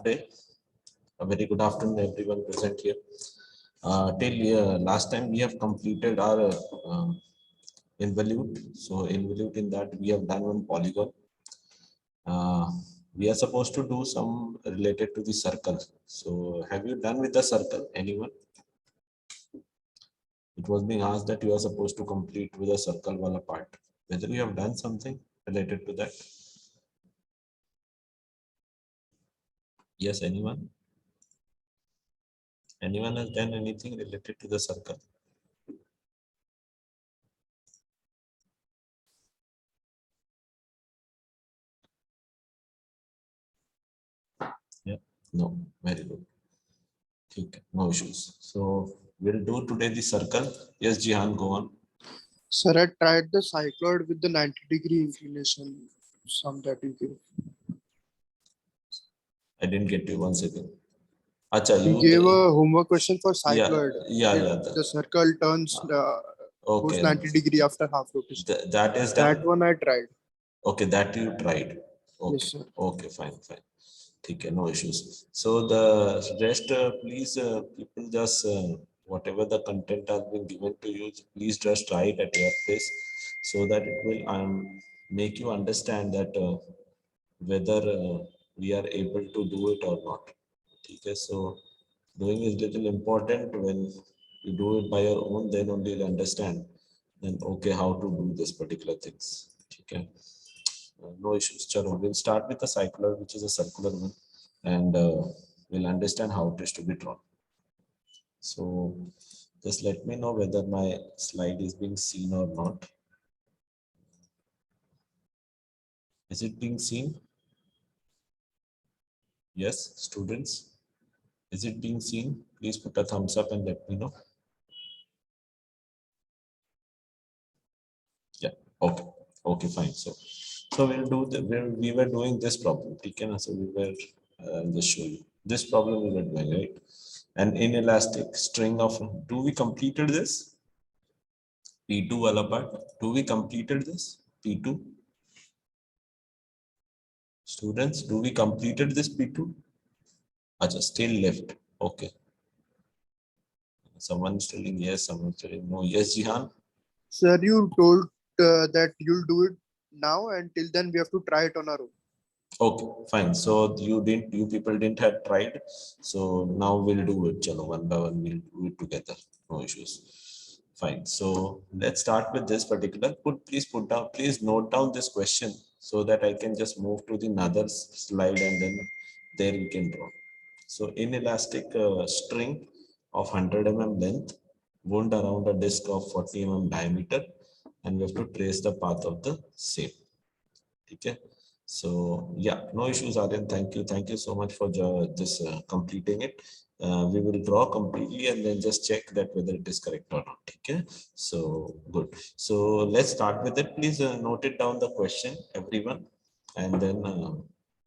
Day. A very good afternoon, everyone present here. Till last time we have completed our Involute. So Involute, in that we have done one polygon. We are supposed to do some related to the circle. So have you done with the circle? Anyone? It was being asked that you are supposed to complete with a circle wala part. Whether you have done something related to that? Yes, anyone? Anyone has done anything related to the circle? Yeah, no, very good. Okay, no issues. So we'll do today the circle. Yes, Jihan, go on. Sir, I tried the cycloid with the 90-degree inclination sum that you give. I didn't get you, one second. Acha, You you gave a homework question for yeah, cycloid. yeah, If yeah. the circle turns goes Okay, 90-degree after half rotation. that is done. That one I tried. Okay, that you tried. Okay, Yes, sir. okay, fine, fine. Okay, no issues. So the rest, please, people just whatever the content has been given to you, please just try it at your place, so that it will make you understand that whether we are able to do it or not. Okay, so doing is little important. When you do it by your own, then only you'll understand. Then okay, how to do this particular things. Okay. No issues. Chalo, we'll start with the cycloid, which is a circular one, and we'll understand how it is to be drawn. So just let me know whether my slide is being seen or not. Is it being seen? Yes, students. Is it being seen? Please put a thumbs up and let me know. Yeah. Okay. Okay. Fine. So we'll do the. We were doing this problem. Okay, so we were. Just show you this problem we were doing, right? An inelastic string of. Do we completed this? P2 wala part. Do we completed this? P2. Students, do we completed this P2? Acha, still left. Okay. Someone's telling yes, someone's telling no. Yes, Jihan. Sir, you told that you'll do it now, and till then we have to try it on our own. Okay, fine. So you people didn't have tried. So now we'll do it. Chalo, one by one, we'll do it together. No issues. Fine. So let's start with this particular. Please note down this question so that I can just move to the another slide, and then there we can draw. So inelastic string of 100 mm length wound around a disc of 40 mm diameter, and we have to trace the path of the same. Okay. So yeah, no issues, Aryan. Thank you so much for this completing it. We will draw completely and then just check that whether it is correct or not. Okay. So good. So let's start with it. Please note it down the question, everyone, and then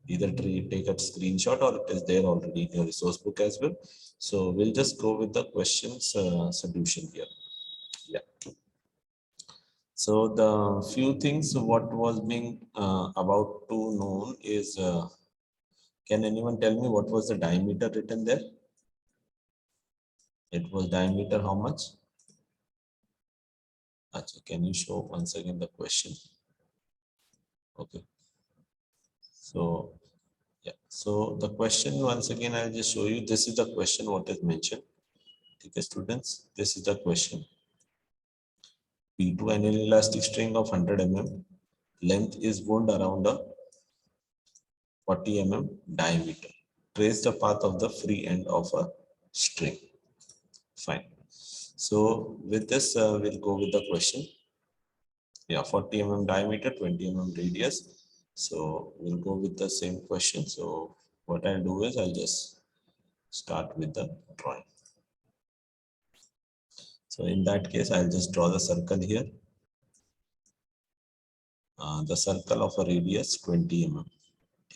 either take a screenshot or it is there already in your resource book as well. So we'll just go with the questions solution here. Yeah. So the few things what was being about to known is, can anyone tell me what was the diameter written there? It was diameter how much? Achha, can you show once again the question? Okay. So yeah. So the question once again I'll just show you. This is the question what is mentioned. Okay, students. This is the question. P2, an elastic string of 100 mm length is wound around a 40 mm diameter. Trace the path of the free end of a string. Fine. So with this, we'll go with the question. Yeah, 40 mm diameter, 20 mm radius. So we'll go with the same question. So what I'll do is I'll just start with the drawing. So in that case, I'll just draw the circle here. The circle of a radius 20 mm.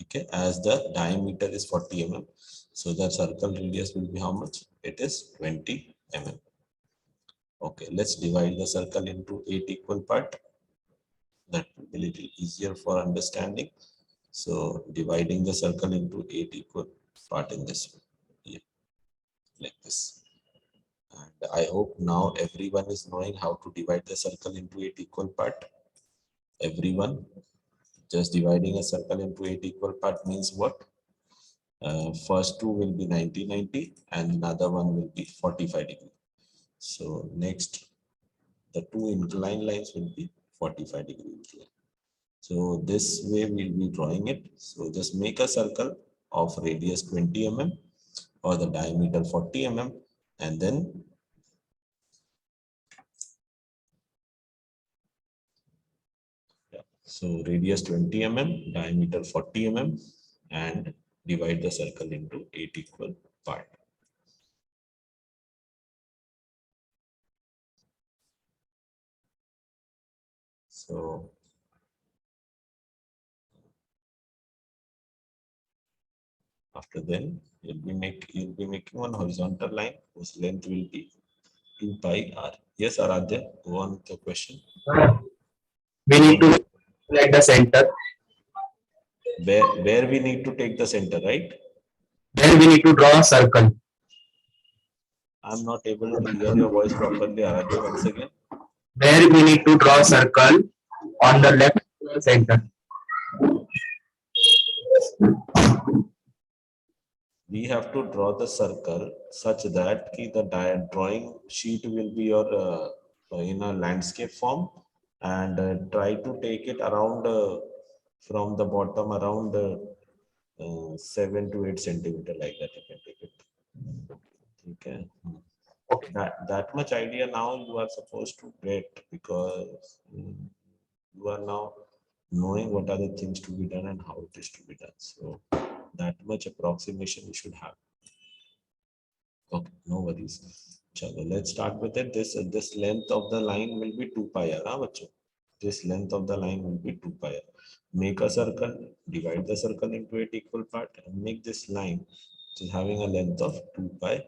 Okay, as the diameter is 40 mm. So the circle radius will be how much? It is 20 mm. Okay, let's divide the circle into 8 equal parts. That will be a little easier for understanding. So dividing the circle into 8 equal part in this way. Yeah, like this. And I hope now everyone is knowing how to divide the circle into 8 equal part. Everyone, just dividing a circle into 8 equal part means what? First two will be 90-90 and another one will be 45 degree. So next, the two inclined lines will be 45 degree incline. So this way we'll be drawing it. So just make a circle of radius 20 mm or the diameter 40 mm, and then so radius 20 mm, diameter 40 mm, and divide the circle into 8 equal parts. So after then you'll be making one horizontal line whose length will be 2 pi r. Yes, Aradhya, go on with the question. We need to select the center. Where we need to take the center, right? Then we need to draw a circle. I'm not able to hear your voice properly, Aradhya, once again. Where we need to draw a circle on the left center. We have to draw the circle such that the drawing sheet will be your in a landscape form, and try to take it around from the bottom around 7 to 8 centimeter, like that you can take it. Okay. Okay. That much idea now you are supposed to get, because you are now knowing what are the things to be done and how it is to be done. So that much approximation you should have. Okay, no worries. Chalo, let's start with it. This length of the line will be 2 pi r, huh, bachcho? This length of the line will be 2 pi r. Make a circle, divide the circle into 8 equal part, and make this line which is having a length of 2 pi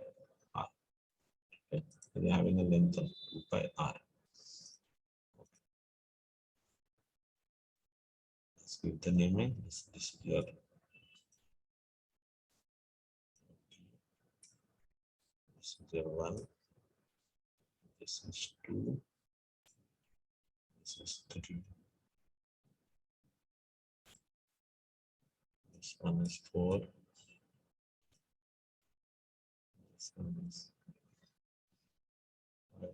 r. Okay, so they're having a length of 2 pi r. Let's give the naming. This is your one. This is 2. This is 3. This one is 4. This one is 5.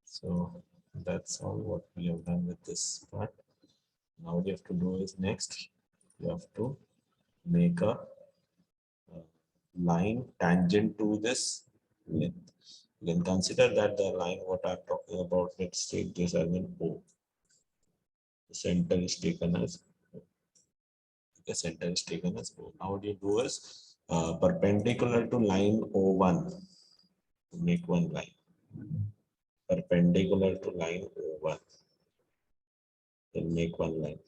So that's all what we have done with this part. Now what you have to do is next, you have to make a line tangent to this length. You can consider that the line what I'm talking about, let's take this as an O. The center is taken as O. The center is taken as O. Now what you do is perpendicular to line O1, make one line. Perpendicular to line O1, then make one line.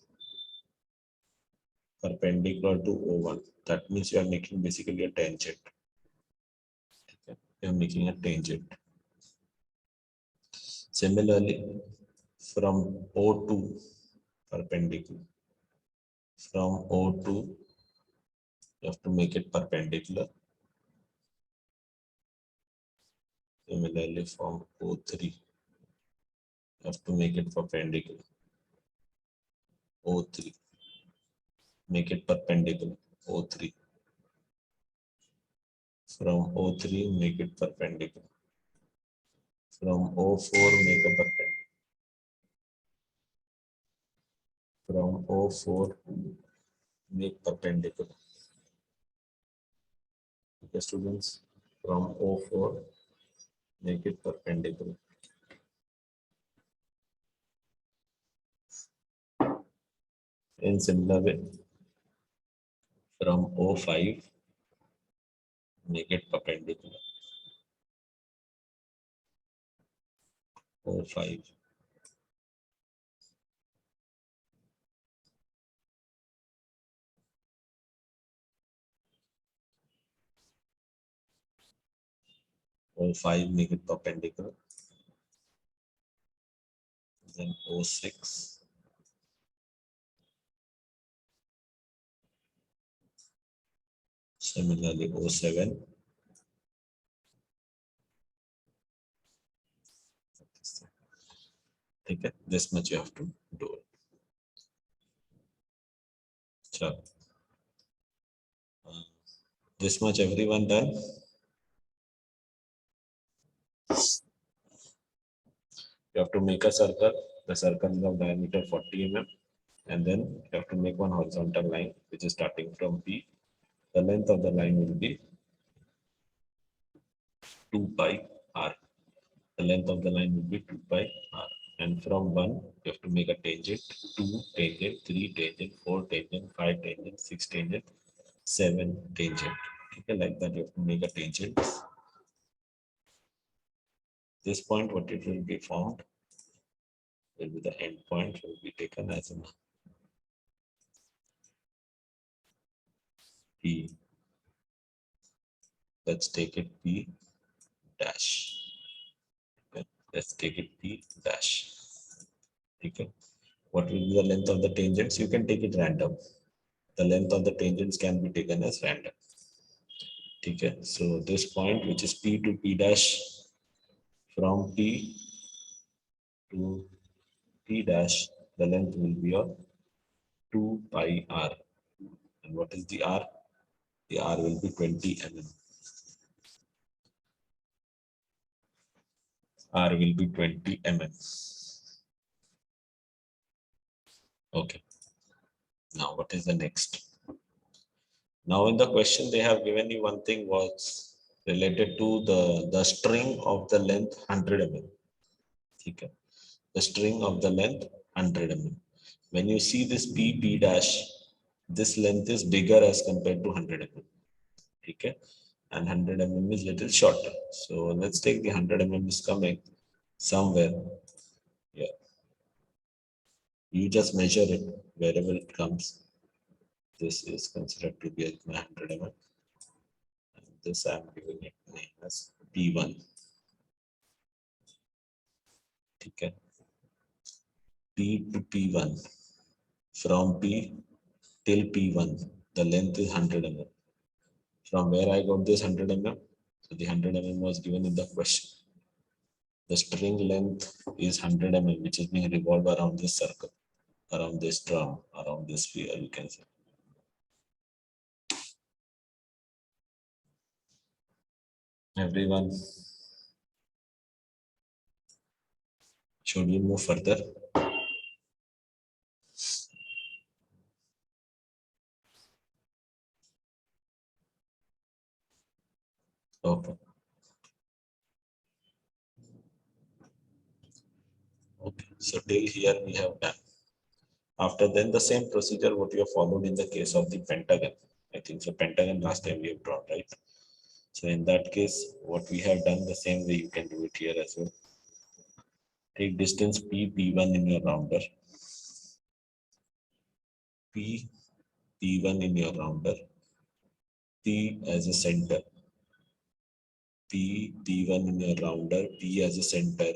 Perpendicular to O1. That means you are making basically a tangent. Okay. You are making a tangent. Similarly, from O2 perpendicular. From O2, you have to make it perpendicular. Similarly, from O3, you have to make it perpendicular. O3, make it perpendicular. O3. From O3, make it perpendicular. From O4, make a perpendicular. From O4, make perpendicular. Okay, students, from O4, make it perpendicular. In similar way, from O5, make it perpendicular. O5. O5, make it perpendicular. then O6. Similarly, O7. Okay, this much you have to do it. Sure. This much everyone done? You have to make a circle. The circle is of diameter 40 mm. And then you have to make one horizontal line, which is starting from P. The length of the line will be 2 pi r. The length of the line will be 2 pi r. And from 1, you have to make a tangent, 2 tangent, 3 tangent, 4 tangent, 5 tangent, 6 tangent, 7 tangent. Okay, like that you have to make a tangent. This point, what it will be formed, will be the end point, will be taken as an P. Let's take it P dash. Okay. Let's take it P dash. Okay. What will be the length of the tangents? You can take it random. The length of the tangents can be taken as random. Okay. So this point, which is P to P dash, from P to P dash, the length will be of 2 pi r. And what is the r? The r will be 20 mm. R will be 20 mm. Okay. Now, what is the next? Now, in the question, they have given you one thing was related to the string of the length 100 mm. Okay. The string of the length 100 mm. When you see this P dash, this length is bigger as compared to 100 mm. Okay. And 100 mm is little shorter. So let's take the 100 mm is coming somewhere. Yeah. You just measure it wherever it comes. This is considered to be as 100 mm. And this I'm giving it name as P1. Okay. P to P1. From P till P1, the length is 100 mm. From where I got this 100 mm? So the 100 mm was given in the question. The string length is 100 mm, which is being revolved around this circle, around this drum, around this sphere, you can say. Everyone, should we move further? Okay. Okay. So till here we have done. After then, the same procedure what we have followed in the case of the pentagon. I think so. Pentagon last time we have drawn, right? So in that case, what we have done the same way you can do it here as well. Take distance P1 in your rounder. P1 in your rounder. P as a center. P1 in your rounder. P as a center.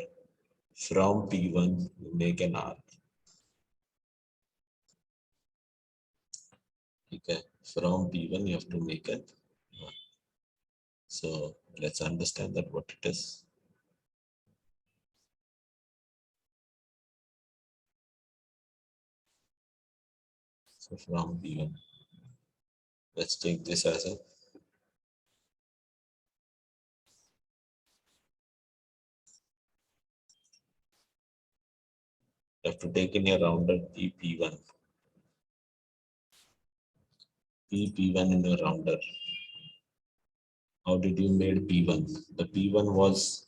From P1, you make an arc. Okay. From P1, you have to make an arc. So let's understand that what it is. So from P1, let's take this as a you have to take in your rounder P1. P1 in your rounder. How did you made P1? The P1 was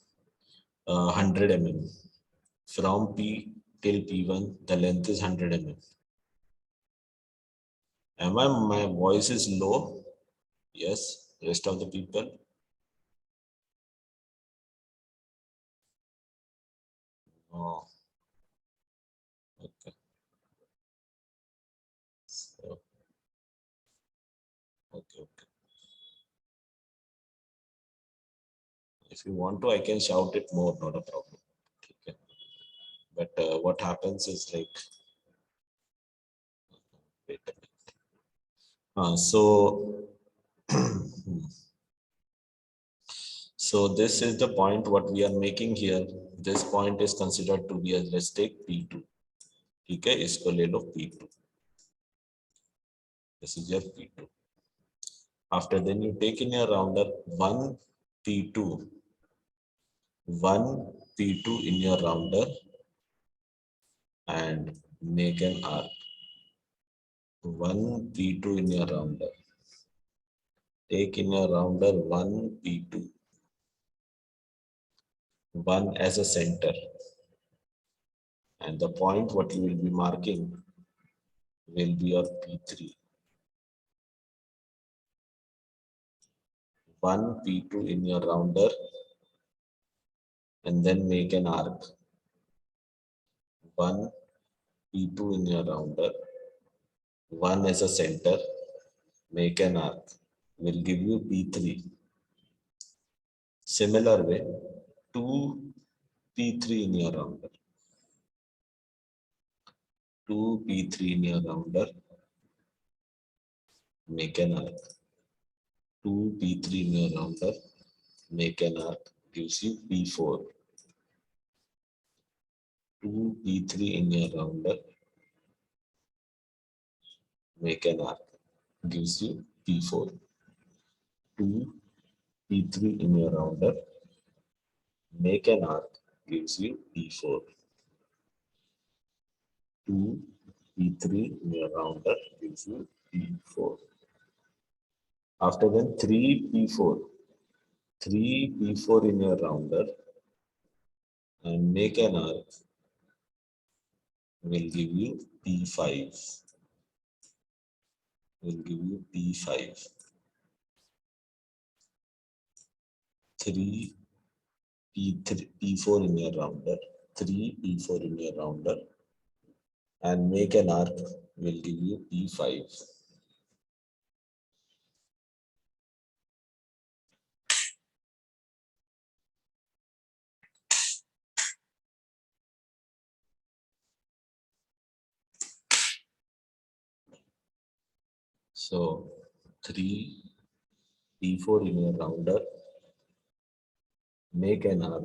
100 mm. From P till P1, the length is 100 mm. Am I, my voice is low? Yes. Rest of the people? Oh, okay. So, okay. If you want to, I can shout it more, not a problem. Okay. But what happens is like, wait a minute. So this is the point what we are making here. This point is considered to be as, let's take P2. ठीक है, इसको ले लो P2. This is your P2. After then you take in your rounder 1 P2, 1 P2 in your rounder and make an arc. 1 P2 in your rounder. Take in your rounder 1 P2, 1 as a center. And the point what you will be marking will be your P3. 1 P2 in your rounder and then make an arc. 1 P2 in your rounder, 1 as a center, make an arc, will give you P3. Similar way, 2 P3 in your rounder, 2 P3 in your rounder, make an arc. 2 P3 in your rounder, make an arc, gives you P4. 2 P3 in your rounder, make an arc, gives you P4. 2 P3 in your rounder, make an arc, gives you P4. 2 P3 in your rounder gives you P4. After then 3 P4. 3 P4 in your rounder and make an arc will give you P5. Will give you P5. 3 P3 P4 in your rounder. 3 P4 in your rounder and make an arc will give you P5. So 3 P4 in your rounder, make an arc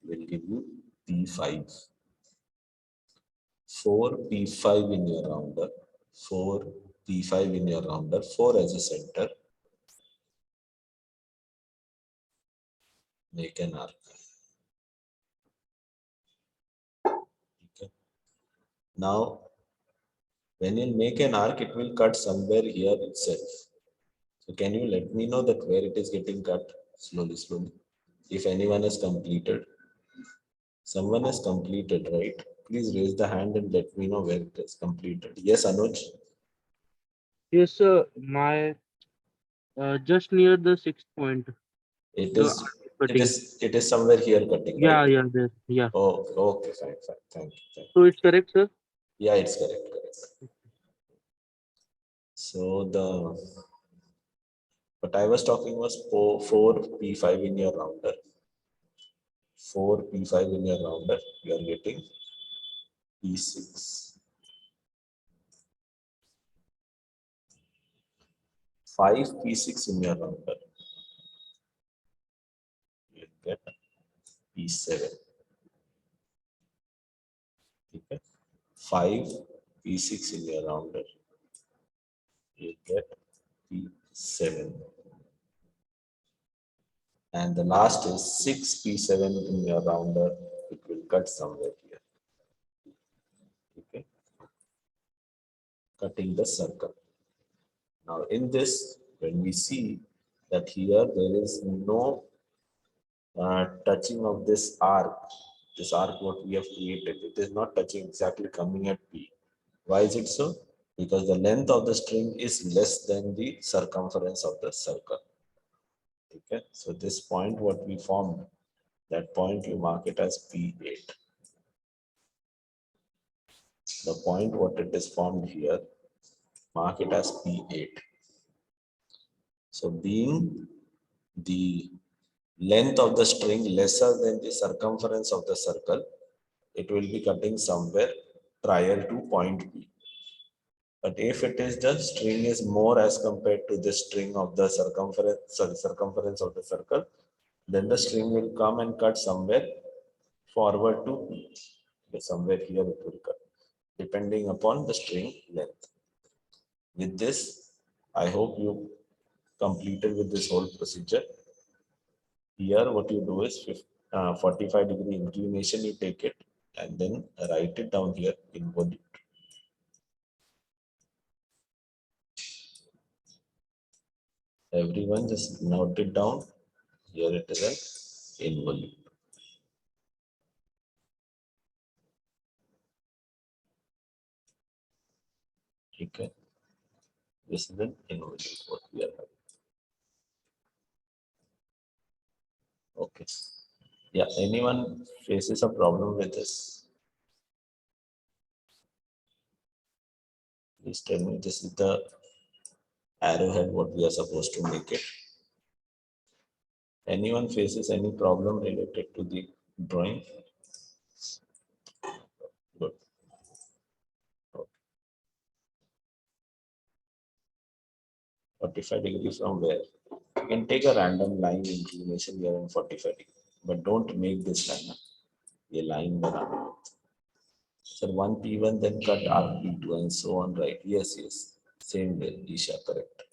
will give you P5. 4 P5 in your rounder, 4 P5 in your rounder, 4 as a center, make an arc. Okay. Now, when you make an arc, it will cut somewhere here itself. So can you let me know that where it is getting cut? Slowly, slowly. If anyone has completed. Someone has completed, right? Please raise the hand and let me know where it is completed. Yes, Anuj? Yes, sir. My just near the 6th point. It The is, arc is cutting. it is somewhere here cutting, Yeah, right? yeah, there. Yeah. Oh, okay, fine, fine. Thank you. Thank you. So it's correct, sir. Yeah, it's correct, correct. So what I was talking was 4 P5 in your rounder. 4 P5 in your rounder, you are getting P6. 5 P6 in your rounder, you get P7. Okay. 5 P6 in your rounder, you get P7. And the last is 6 P7 in your rounder, it will cut somewhere here. Okay. Cutting the circle. Now in this, when we see that here there is no touching of this arc what we have created, it is not touching exactly coming at P. Why is it so? Because the length of the string is less than the circumference of the circle. Okay, so this point what we formed, that point you mark it as P8. The point what it is formed here, mark it as P8. So being the length of the string lesser than the circumference of the circle, it will be cutting somewhere prior to point P. But if it is the string is more as compared to the string of the circumference of the circle, then the string will come and cut somewhere forward to P. Okay, somewhere here it will cut, depending upon the string length. With this, I hope you completed with this whole procedure. Here, what you do is 45-degree inclination, you take it and then write it down here in volute. Everyone just note it down. Here it is an involute. Okay. This is an involute what we are having. Okay. Yeah, anyone faces a problem with this? Please tell me, this is the arrowhead what we are supposed to make it. Anyone faces any problem related to the drawing? Good. Okay. 45 degrees from where? You can take a random line inclination here in 45 degrees, but don't make this line. A line around. So 1P1 then cut RP2 and so on, right? Yes, yes. Same way, Isha, correct.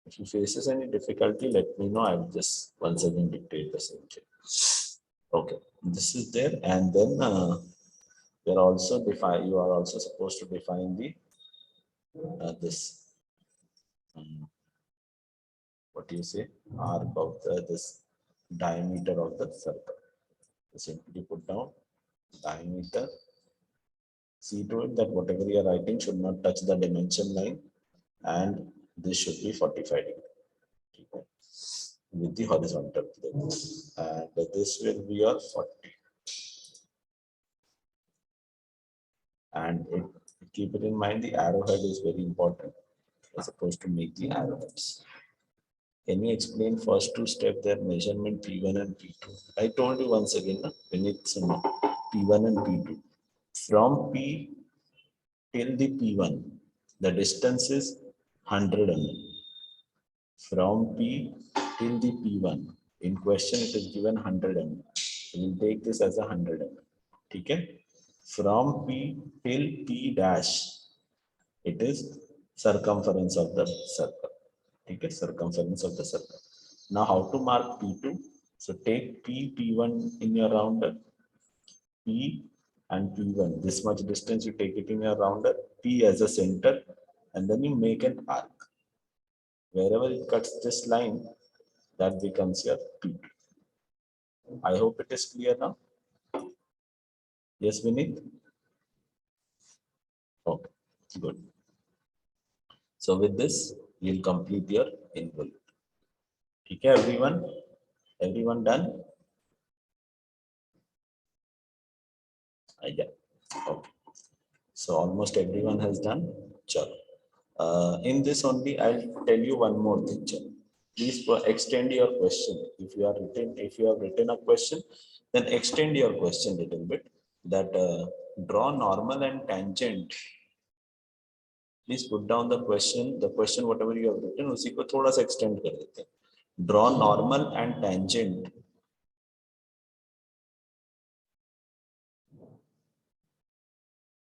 If you faces any difficulty, let me know. I'll just once again dictate the same thing. Okay, this is there, and then you are also supposed to define the this what do you say, arc of this diameter of the circle. Simply put down diameter. See to it that whatever you are writing should not touch the dimension line, and this should be 45 degrees with the horizontal plane, and this will be your 40. And keep it in mind, the arrowhead is very important. You're supposed to make the arrowheads. Can you explain first two steps, their measurement P1 and P2? I told you once again, when it's P1 and P2. From P till the P1, the distance is 100 mm. From P till the P1, in question it is given 100 mm. So we'll take this as a 100 mm. Okay? From P till P dash, it is circumference of the circle. Okay, circumference of the circle. Now, how to mark P2? So take P1 in your rounder, P and P1. This much distance you take it in your rounder, P as a center, and then you make an arc. Wherever it cuts this line, that becomes your P2. I hope it is clear now. Yes, Vinit? Okay, good. So with this, you'll complete your involute. Okay, everyone? Everyone done? Yeah. Okay. So almost everyone has done. Chalo. In this only, I'll tell you one more thing. Chalo. Please extend your question. If you have written a question, then extend your question a little bit. That draw normal and tangent. Please put down the question. The question whatever you have written, उसी को थोड़ा सा extend कर देते हैं. Draw normal and tangent.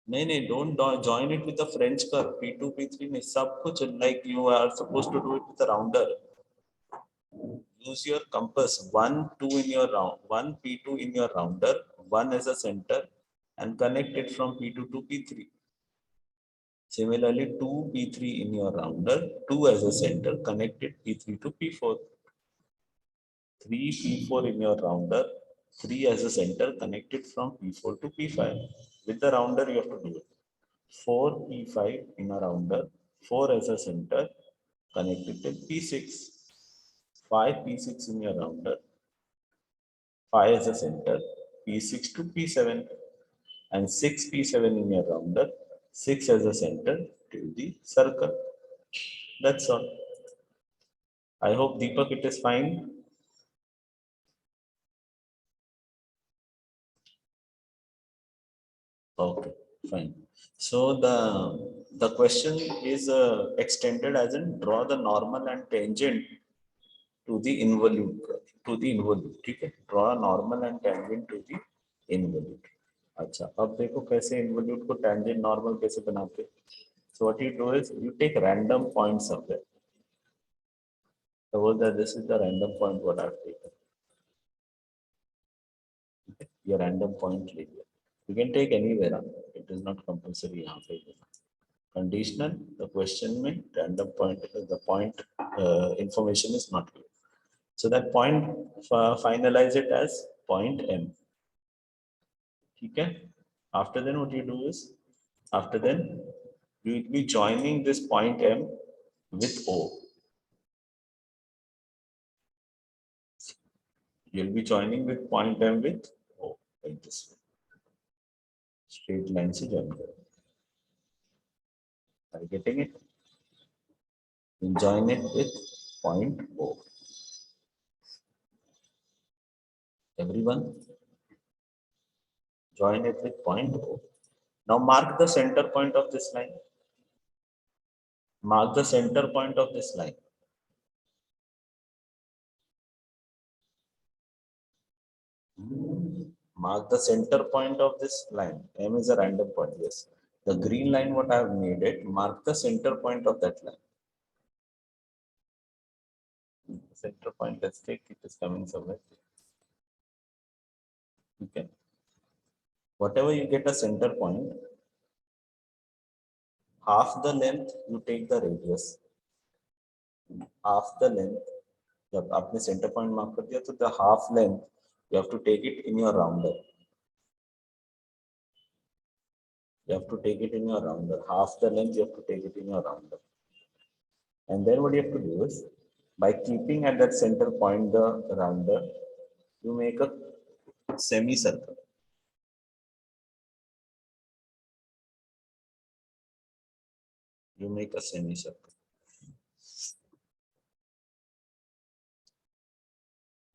नहीं, don't join it with the French curve. P2, P3 में सब कुछ like you are supposed to do it with the rounder. Use your compass. 1, 2 in your round. 1 P2 in your rounder. 1 as a center, and connect it from P2 to P3. Similarly, 2 P3 in your rounder. 2 as a center, connect it P3 to P4. 3 P4 in your rounder. 3 as a center, connect it from P4 to P5. With the rounder, you have to do it. 4 P5 in a rounder, 4 as a center, connected to P6, 5 P6 in your rounder, 5 as a center, P6 to P7, and 6 P7 in your rounder, 6 as a center to the circle. That's all. I hope Deepak it is fine. Okay, fine. So the question is extended as in draw the normal and tangent to the involute, ठीक है, draw a normal and tangent to the involute. अच्छा, अब देखो कैसे involute को tangent normal कैसे बनाते हैं. So what you do is you take random points somewhere. Suppose that this is the random point what I've taken. Okay? Your random point area. You can take anywhere. It is not compulsory. यहाँ पे conditional. The question में random point, the point information is not given. So that point finalize it as point M. Okay. After then what you do is, after then you will be joining this point M with O. You'll be joining with point M with O like this way. Straight line से join करो. Are you getting it? You join it with point O. Everyone join it with point O. Now mark the center point of this line. Mark the center point of this line. Mark the center point of this line. M is a random point, yes. The green line what I have made it, mark the center point of that line. Center point, let's take it is coming somewhere. Okay. Whatever you get a center point, half the length you take the radius. Half the length, जब आपने center point mark कर दिया तो the half length you have to take it in your rounder. You have to take it in your rounder. Half the length you have to take it in your rounder. And then what you have to do is, by keeping at that center point the rounder, you make a semicircle. You make a semicircle.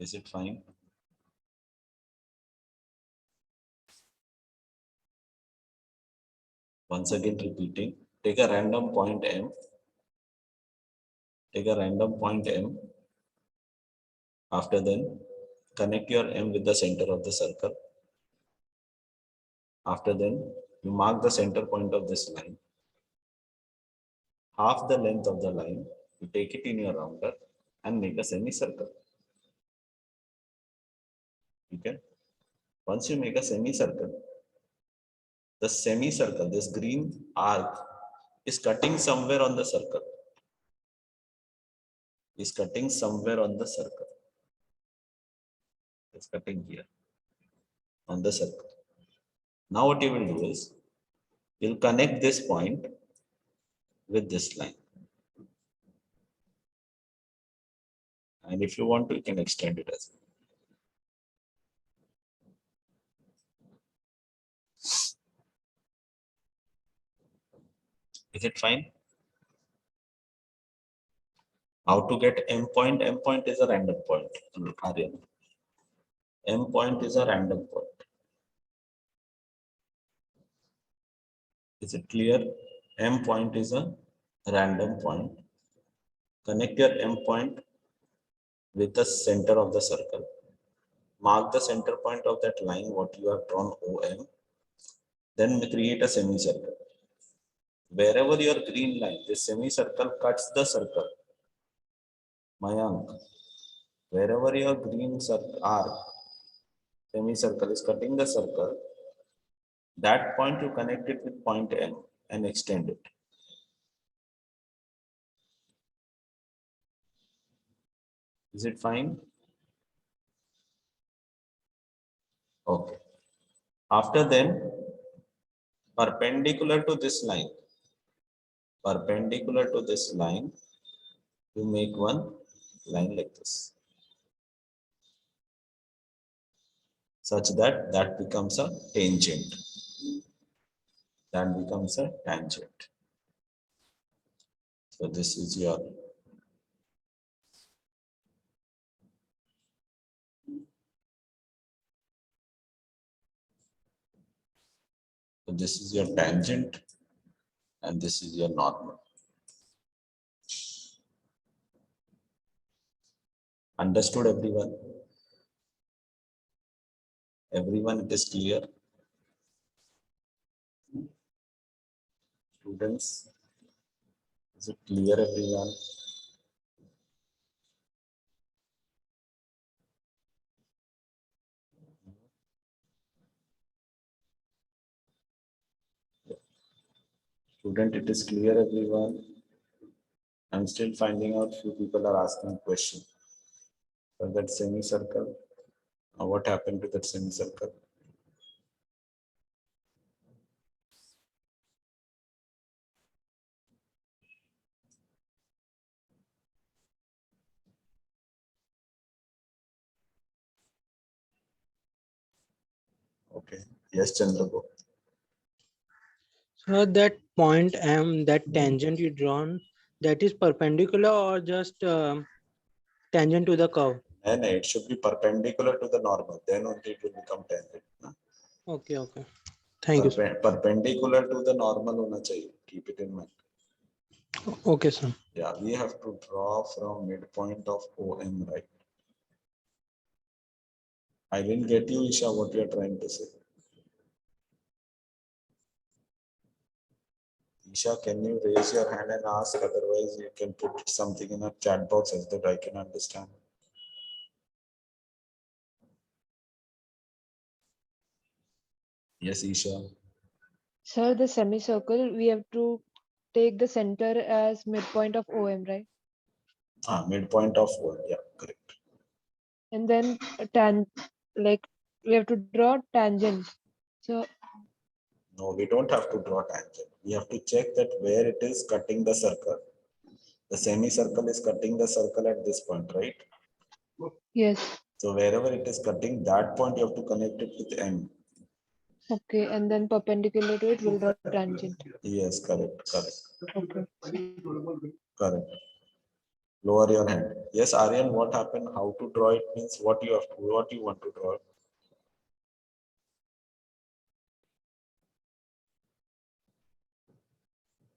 Is it fine? Once again repeating, take a random point M. Take a random point M. After then, connect your M with the center of the circle. After then, you mark the center point of this line. Half the length of the line, you take it in your rounder and make a semicircle. Okay. Once you make a semicircle, the semicircle, this green arc, is cutting somewhere on the circle. Is cutting somewhere on the circle. It's cutting here on the circle. Now what you will do is, you'll connect this point with this line. And if you want to, you can extend it as well. Is it fine? How to get M point? M point is a random point. Aryan. M point is a random point. Is it clear? M point is a random point. Connect your M point with the center of the circle. Mark the center point of that line, what you have drawn OM. Then create a semicircle. Wherever your green line, this semicircle cuts the circle. Mayank, wherever your green arc, semicircle is cutting the circle, that point you connect it with point M and extend it. Is it fine? Okay. After then, perpendicular to this line, you make one line like this, such that that becomes a tangent. That becomes a tangent. So this is your So this is your tangent and this is your normal. Understood, everyone? Everyone, it is clear? Students, is it clear, everyone? Student, it is clear, everyone? I'm still finding out few people are asking question. For that semicircle, what happened to that semicircle? Okay. Yes, Chandragopal. So that point M, that tangent you drawn, that is perpendicular or just tangent to the curve? And it should be perpendicular to the normal. Then only it will become tangent. Na? Okay, okay. Thank you, sir. Perpendicular to the normal hona chahiye. Keep it in mind. Okay, sir. Yeah, we have to draw from midpoint of OM, right? I didn't get you, Isha, what you are trying to say. Isha, can you raise your hand and ask? Otherwise, you can put something in a chat box so that I can understand. Yes, Isha. Sir, the semicircle, we have to take the center as midpoint of OM, right? Midpoint of OM. Yeah, correct. And then like we have to draw tangent. So No, we don't have to draw tangent. We have to check that where it is cutting the circle. The semicircle is cutting the circle at this point, right? yes, So wherever it is cutting, that point you have to connect it with M. okay, and then perpendicular to it will draw tangent. Yes, correct, correct, Okay. correct. Lower your hand. Yes, Aryan, what happened? How to draw it means what you have to, what you want to draw.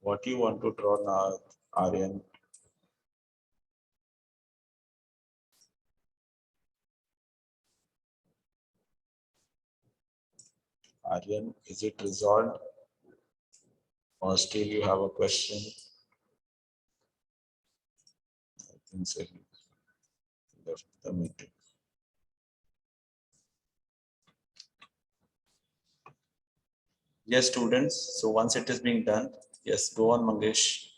What you want to draw now, Aryan? Aryan, is it resolved? Or still you have a question? I think so. He left the meeting. Yes, students. So once it is being done, yes, go on, Mangesh.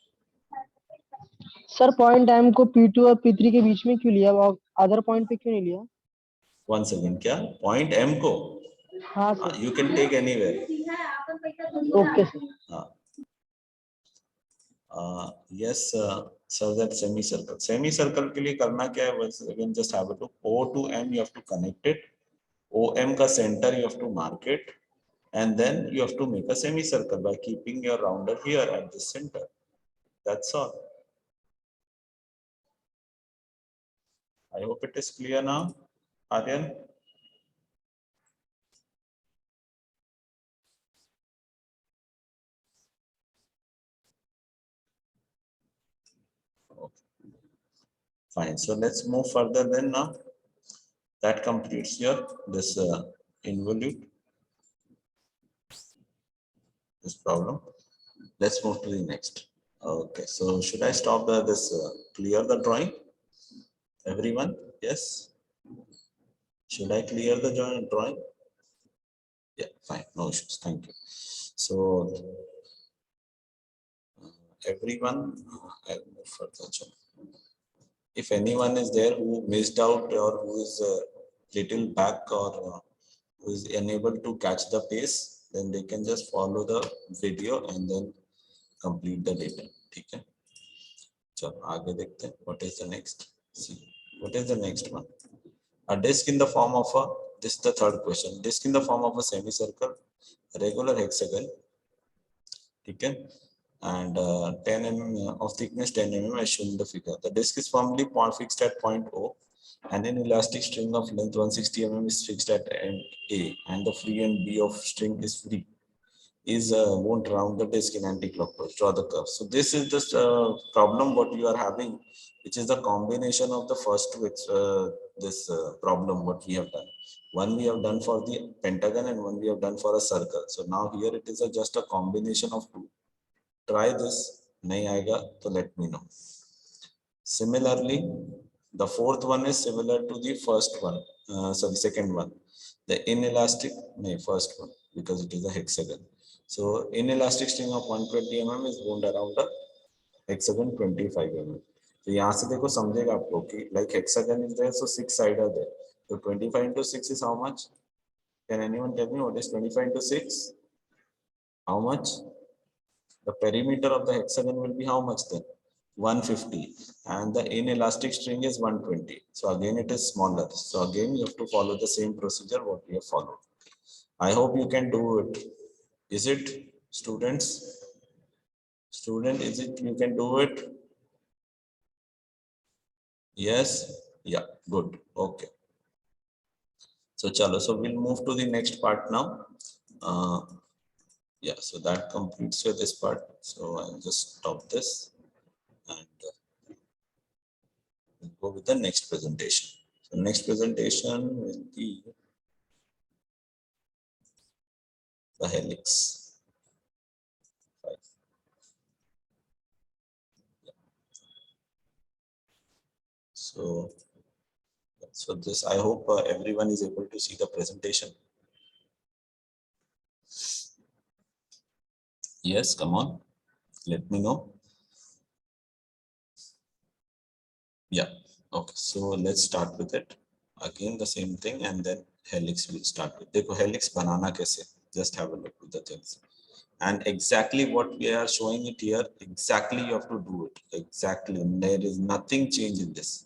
Sir point M को P2 और P3 के बीच में क्यों लिया और other point पे क्यों नहीं लिया? Once again, क्या? Point M को? हाँ sir. You can take anywhere. Okay sir. Yes, so that semicircle. Semicircle के लिए करना क्या है? Once again, just have a look. O to M, you have to connect it. OM का center, you have to mark it. And then you have to make a semicircle by keeping your rounder here at the center. That's all. I hope it is clear now, Aryan. Okay. Fine. So let's move further then now. That completes your this involute. This problem. Let's move to the next. Okay. So should I stop this clear the drawing? Everyone? Yes. Should I clear the drawing? Yeah, fine. No issues. Thank you. So everyone, I'll move further. If anyone is there who missed out or who is little back or who is unable to catch the pace, then they can just follow the video and then complete the data. Okay. So, आगे देखते हैं. What is the next? See, what is the next one? A disk in the form of a, this is the third question. Disk in the form of a semicircle, regular hexagon. Okay. And 10 mm of thickness 10 mm as shown in the figure. The disk is firmly fixed at point O, and an elastic string of length 160 mm is fixed at end A, and the free end B of string is free. is won't round the disk in anti-clockwise. Draw the curve. So this is the problem what you are having, which is the combination of the first with this problem what we have done. One we have done for the pentagon and one we have done for a circle. So now here it is just a combination of two. Try this. Nahi aega, so let me know. Similarly, the fourth one is similar to the first one. Sorry, second one. The inelastic, no, first one, because it is a hexagon. So inelastic string of 120 mm is wound around a hexagon 25 mm. So यहाँ से देखो समझेगा आपको कि like hexagon is there, so 6 sides are there. So 25 into 6 is how much? Can anyone tell me what is 25 into 6? How much? The perimeter of the hexagon will be how much then? 150, and the inelastic string is 120. So again it is smaller. So again you have to follow the same procedure what we have followed. I hope you can do it. Is it, students? Student, is it you can do it? Yes? Yeah, good. Okay. So chalo, so we'll move to the next part now. Yeah, so that completes with this part. So I'll just stop this and we'll go with the next presentation. So next presentation will be the helix. So this, I hope everyone is able to see the presentation. Yes, come on, let me know. Yeah, okay, so let's start with it. Again, the same thing, and then helix will start with. Dekho, helix banana kaise? Just have a look with the things. And exactly what we are showing it here, exactly you have to do it. Exactly, there is nothing change in this.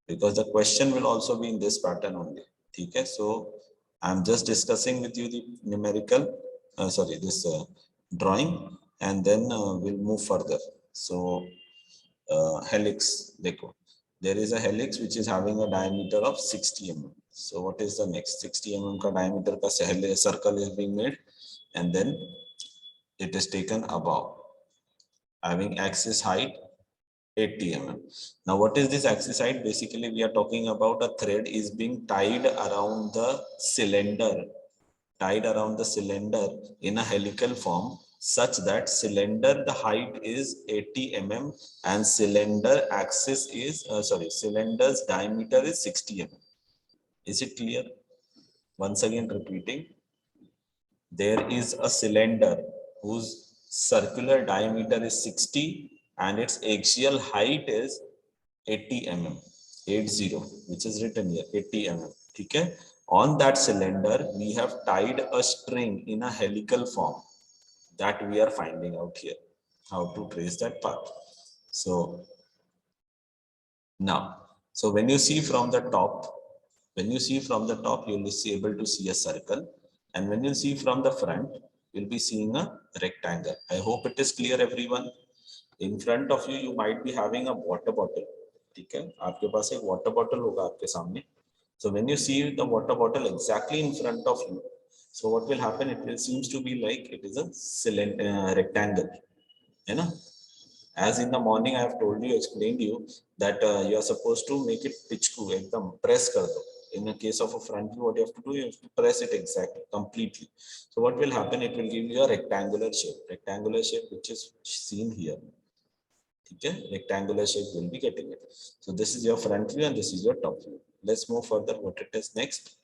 Because the question will also be in this pattern only. Okay, so I'm just discussing with you the numerical, this drawing, and then we'll move further. So helix, dekho. There is a helix which is having a diameter of 60 mm. So what is the next? 60 mm ka diameter ka circle is being made, and then it is taken above, having axis height 80 mm. Now, what is this axis height? Basically, we are talking about a thread is being tied around the cylinder, in a helical form, such that cylinder, the height is 80 mm and cylinder axis is, cylinder's diameter is 60 mm. Is it clear? Once again repeating, there is a cylinder whose circular diameter is 60 and its axial height is 80 mm, 80, which is written here, 80 mm. Okay? On that cylinder, we have tied a string in a helical form that we are finding out here. How to trace that path. So now, so when you see from the top, you'll be able to see a circle. And when you see from the front, you'll be seeing a rectangle. I hope it is clear, everyone. In front of you, you might be having a water bottle. Okay? आपके पास एक water bottle होगा आपके सामने. So when you see the water bottle exactly in front of you, so what will happen? It will seems to be like it is a cylinder, rectangle. You know? As in the morning, I have told you, explained you that you are supposed to make it pitch to ekdam press kar do. In the case of a front view, what you have to do, you have to press it exactly, completely. So what will happen? It will give you a rectangular shape, which is seen here. Okay? Rectangular shape will be getting it. So this is your front view and this is your top view. Let's move further. What it is next?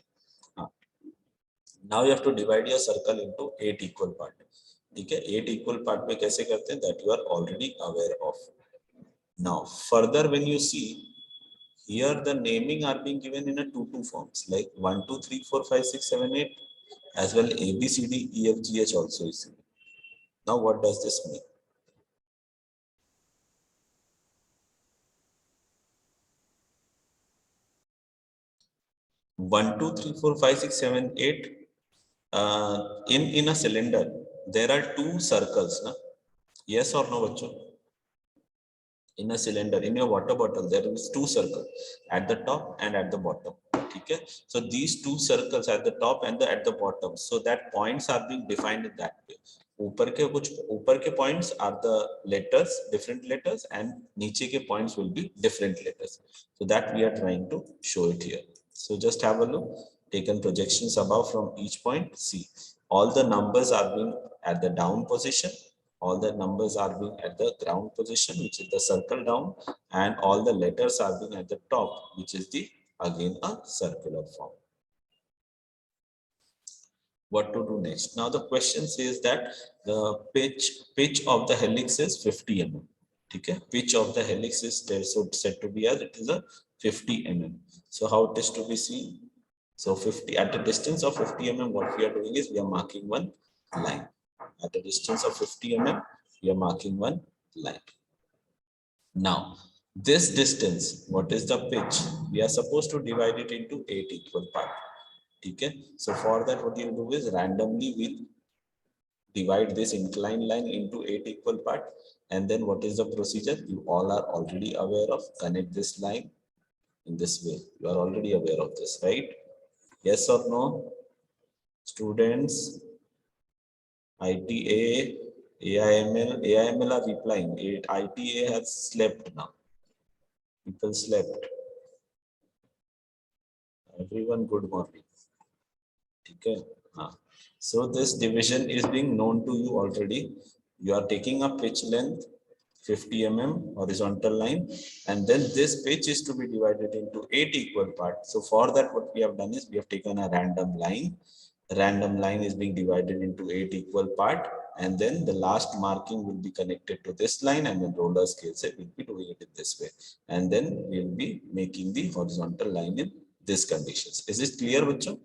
Now you have to divide your circle into 8 equal parts. Okay? 8 equal parts में कैसे करते हैं? That you are already aware of. Now further, when you see here, the naming are being given in a 2-2 forms, like 1, 2, 3, 4, 5, 6, 7, 8, as well A, B, C, D, E, F, G, H also is. Now what does this mean? One, 2, 3, 4, 5, 6, 7, 8. In a cylinder, there are 2 circles. Na? Yes or no, bachcho? In a cylinder, in your water bottle, there is 2 circles at the top and at the bottom. Okay? So these 2 circles at the top and at the bottom, so that points are being defined in that way. ऊपर के points are the letters, different letters, and नीचे के points will be different letters. So that we are trying to show it here. So just have a look. Taken projections above from each point. See, all the numbers are being at the down position. All the numbers are being at the ground position, which is the circle down, and all the letters are being at the top, which is the again a circular form. What to do next? Now the question says that the pitch of the helix is 50 mm. Okay, pitch of the helix is there, so said to be as it is a 50 mm. So how it is to be seen? So 50 at a distance of 50 mm, what we are doing is we are marking one line. At a distance of 50 mm, we are marking one line. Now this distance, what is the pitch? We are supposed to divide it into 8 equal parts. Okay, so for that what you do is randomly we'll divide this inclined line into 8 equal parts, and then what is the procedure? You all are already aware of. Connect this line in this way. You are already aware of this, right? Yes or no? Students, ITA, AIML are replying. ITA has slept now. People slept. Everyone, good morning. Okay. So this division is being known to you already. You are taking a pitch length 50 mm horizontal line, and then this pitch is to be divided into 8 equal parts. So for that what we have done is we have taken a random line. The random line is being divided into 8 equal parts, and then the last marking will be connected to this line, and then roller scale set will be doing it in this way, and then we will be making the horizontal line in this conditions. Is it clear, Bachcho?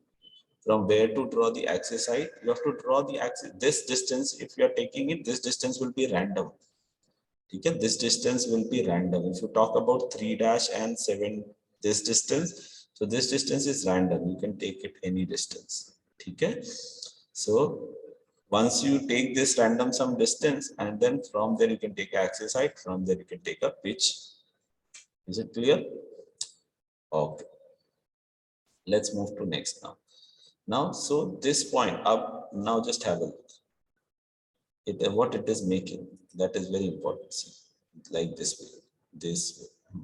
From where to draw the axis height? You have to draw the axis. This distance, if you are taking it, this distance will be random. Okay, this distance will be random. If you talk about 3 and 7, this distance, so this distance is random. You can take it any distance. Okay, so once you take this random sum distance, and then from there you can take axis height, from there you can take a pitch. Is it clear? Okay, let's move to next now. Now, so this point up, now just have a look. What it is making, that is very important. See, like this way, this way.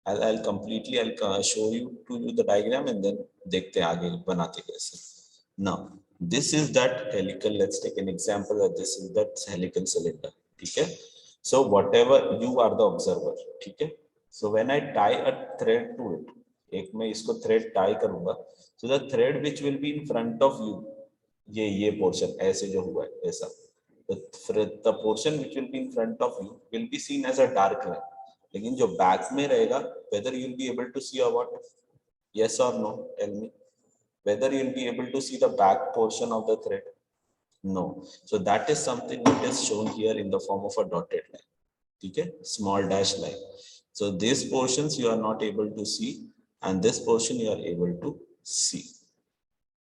I'll completely, I'll show you to you the diagram, and then dekhte aage banate kaise. Now, this is that helical, let's take an example that this is that helical cylinder. Okay. So whatever, you are the observer. Okay. So when I tie a thread to it, एक मैं इसको thread tie करूंगा, so the thread which will be in front of you, ये portion ऐसे जो हुआ है ऐसा, the portion which will be in front of you will be seen as a dark line. लेकिन जो back में रहेगा, whether you will be able to see or what? Yes or no? Tell me. Whether you will be able to see the back portion of the thread? No. So that is something that is shown here in the form of a dotted line. Okay, small dash line. So these portions you are not able to see, and this portion you are able to see.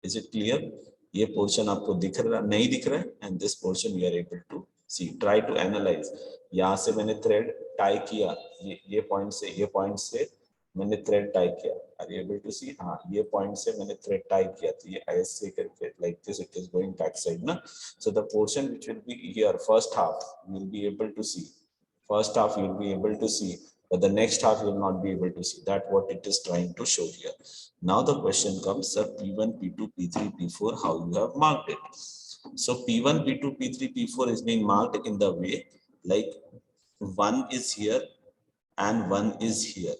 Is it clear? ये portion आपको दिख रहा नहीं दिख रहा है, and this portion you are able to see. Try to analyze. यहाँ से मैंने thread tie किया, ये point से मैंने thread tie किया. Are you able to see? हाँ, ये point से मैंने thread tie किया, तो ये ऐसे करके like this it is going back side ना. So the portion which will be here, first half, you will be able to see. First half you will be able to see, but the next half you will not be able to see. That what it is trying to show here. Now the question comes, sir, P1, P2, P3, P4, how you have marked it? So P1, P2, P3, P4 is being marked in the way like 1 is here and 1 is here.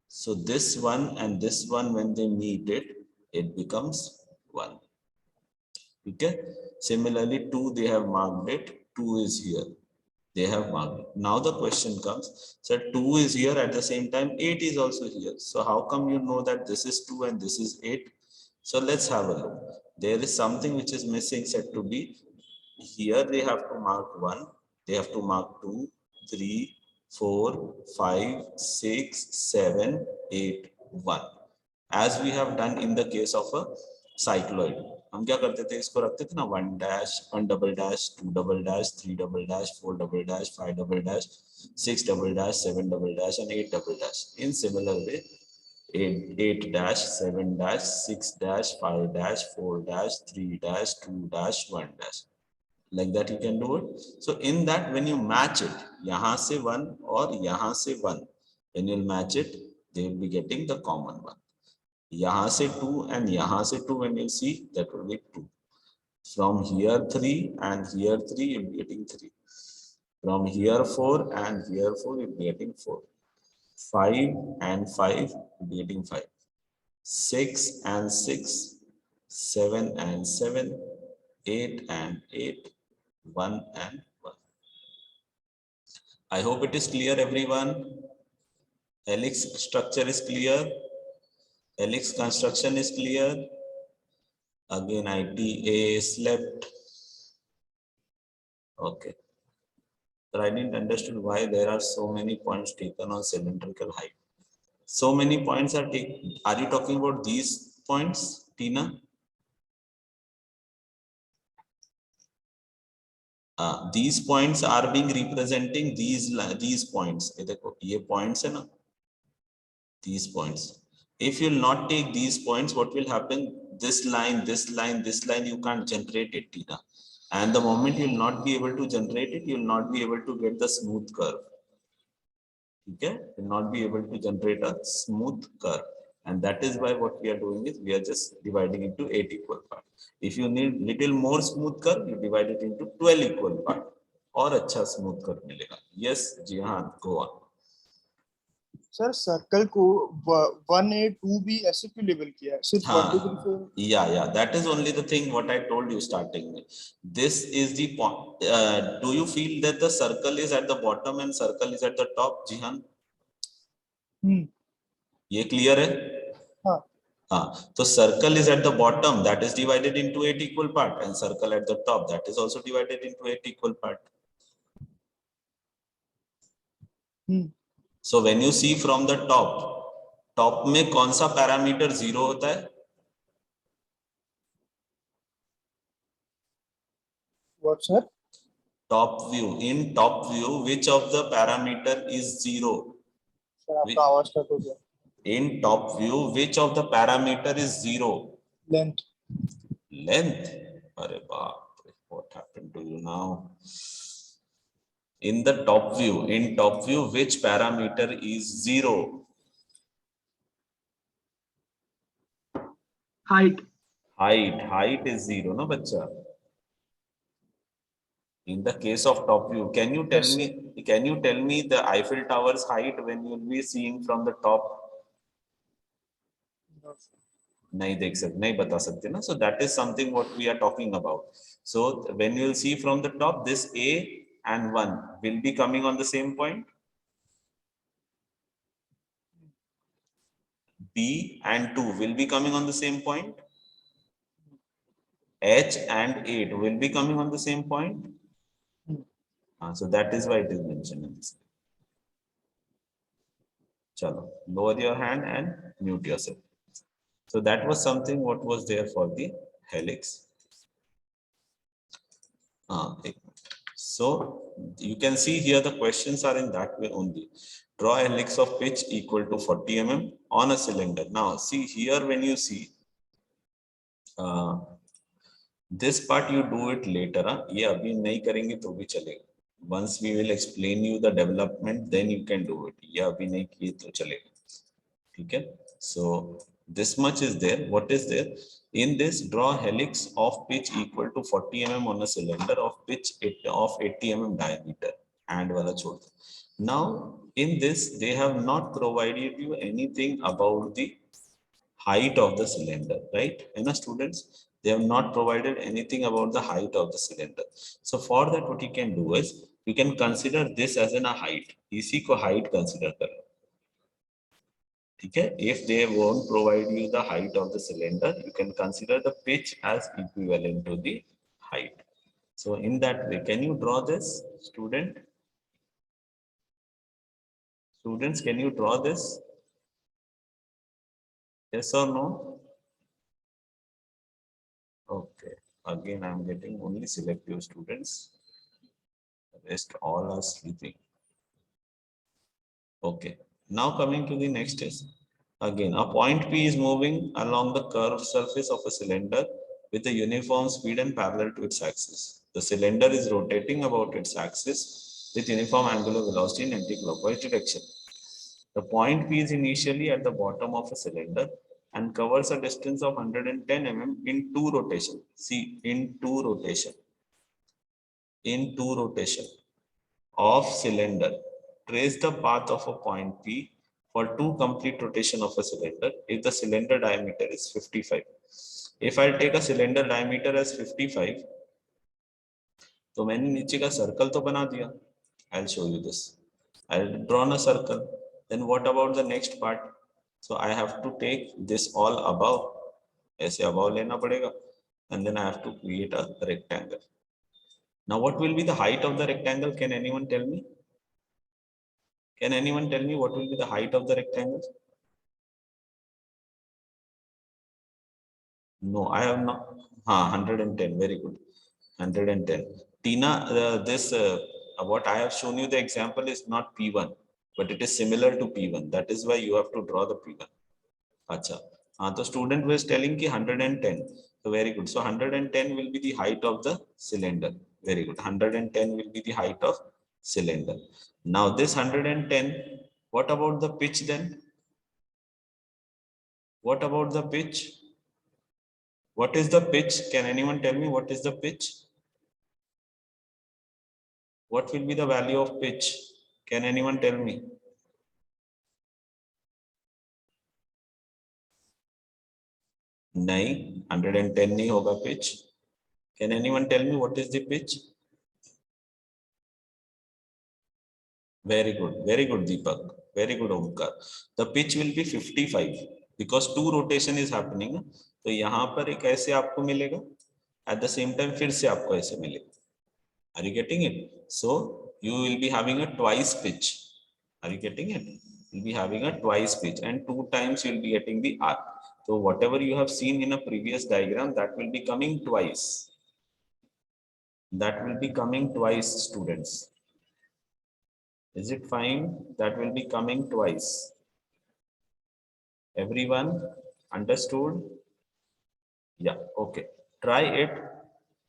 So this one and this one, when they meet it, it becomes 1. Okay. Similarly, 2 they have marked it, 2 is here. They have marked it. Now the question comes, so 2 is here at the same time, 8 is also here. So how come you know that this is 2 and this is 8? So let's have a look. There is something which is missing, said to be here. They have to mark 1, they have to mark 2, 3, 4, 5, 6, 7, 8, 1. As we have done in the case of a cycloid. हम क्या करते थे, इसको रखते थे ना 1 dash, 1 double dash, 2 double dash, 3 double dash, 4 double dash, 5 double dash, 6 double dash, 7 double dash, and 8 double dash. In similar way, 8 dash 7 dash 6 dash 5 dash 4 dash 3 dash 2 dash 1 dash. Like that you can do it. So in that, when you match it, yahan se 1 or yahan se 1, when you match it, they will be getting the common one. Yahan se 2 and yahan se 2, when you see, that will be 2. From here 3 and here 3, you'll be getting 3. From here 4 and here 4, you'll be getting 4. 5 and 5, you'll be getting 5. 6 and 6, 7 and 7, 8 and 8, 1 and 1. I hope it is clear, everyone. Helix structure is clear. Helix construction is clear. Again, ITA slept. Okay. But I didn't understand why there are so many points taken on cylindrical height. So many points are taken. Are you talking about these points, Tina? These points are being representing these points. ये देखो, ये points है ना? These points. If you will not take these points, what will happen? This line, this line, this line, you can't generate it, Tina. And the moment you will not be able to generate it, you will not be able to get the smooth curve. Okay, will not be able to generate a smooth curve, and that is why what we are doing is we are just dividing into 8 equal parts. If you need little more smooth curve, you divide it into 12 equal parts, और अच्छा smooth curve मिलेगा. Yes, जी हाँ, go on. Sir circle को 1A 2B ऐसे क्यों label किया है? सिर्फ 1 2 3 4? Yeah, that is only the thing what I told you starting में. This is the point. Do you feel that the circle is at the bottom and circle is at the top, Jihan? ये clear है? हाँ. So circle is at the bottom, that is divided into 8 equal part, and circle at the top, that is also divided into 8 equal part. So when you see from the top में कौन सा parameter 0 होता है? What, sir? Top view. In top view, which of the parameter is 0? Sir आपका आवाज cut हो गया. In top view, which of the parameter is 0? Length. Length. Arre baap re, what happened to you now? In the top view, which parameter is 0? Height. Height is 0, no, bacha? In the case of top view, can you tell me the Eiffel Tower's height when you will be seeing from the top? नहीं देख सकते, नहीं बता सकते ना. So that is something what we are talking about. So when you will see from the top, this A and 1 will be coming on the same point. B and 2 will be coming on the same point. H and 8 will be coming on the same point. So that is why it is mentioned in this. Chalo, lower your hand and mute yourself. So that was something what was there for the helix. So you can see here the questions are in that way only. Draw a helix of pitch equal to 40 mm on a cylinder. Now see here, when you see this part, you do it later. ये अभी नहीं करेंगे तो भी चलेगा. Once we will explain you the development, then you can do it. ये अभी नहीं किए तो चलेगा. ठीक है? So this much is there. What is there? In this, draw a helix of pitch equal to 40 mm on a cylinder of pitch of 80 mm diameter. And wala chhod. Now, in this, they have not provided you anything about the height of the cylinder, right? Students, they have not provided anything about the height of the cylinder. So for that, what you can do is, you can consider this as a height. इसी को height consider करो. Okay, if they won't provide you the height of the cylinder, you can consider the pitch as equivalent to the height. So in that way, can you draw this, student? Students, can you draw this? Yes or no? Okay, again I am getting only selective students. The rest all are sleeping. Okay, now coming to the next test. Again, a point P is moving along the curved surface of a cylinder with a uniform speed and parallel to its axis. The cylinder is rotating about its axis with uniform angular velocity in anti-clockwise direction. The point P is initially at the bottom of a cylinder and covers a distance of 110 mm in two rotation. See, in two rotation. In two rotation of cylinder. Trace the path of a point P for two complete rotation of a cylinder if the cylinder diameter is 55. If I take a cylinder diameter as 55, तो मैंने नीचे का circle तो बना दिया. I'll show you this. I'll draw a circle. Then what about the next part? So I have to take this all above. ऐसे above लेना पड़ेगा. And then I have to create a rectangle. Now what will be the height of the rectangle? Can anyone tell me? Can anyone tell me what will be the height of the rectangle? No, I have not. 110. Very good. 110. Tina, what I have shown you the example is not P1, but it is similar to P1. That is why you have to draw the P1. Acha. The student was telling ki 110. So very good. So 110 will be the height of the cylinder. Very good. 110 will be the height of cylinder. Now this 110, what about the pitch then? What about the pitch? What is the pitch? Can anyone tell me what is the pitch? What will be the value of pitch? Can anyone tell me? नहीं, 110 नहीं होगा pitch. Can anyone tell me what is the pitch? Very good Deepak. Very good Omkar. The pitch will be 55 because two rotation is happening. तो यहाँ पर एक ऐसे आपको मिलेगा. At the same time फिर से आपको ऐसे मिलेगा. Are you getting it? So you will be having a twice pitch. Are you getting it? You'll be having a twice pitch and two times you'll be getting the arc. So whatever you have seen in a previous diagram, that will be coming twice. That will be coming twice, students. Is it fine? That will be coming twice. Everyone understood? Yeah, okay. Try it.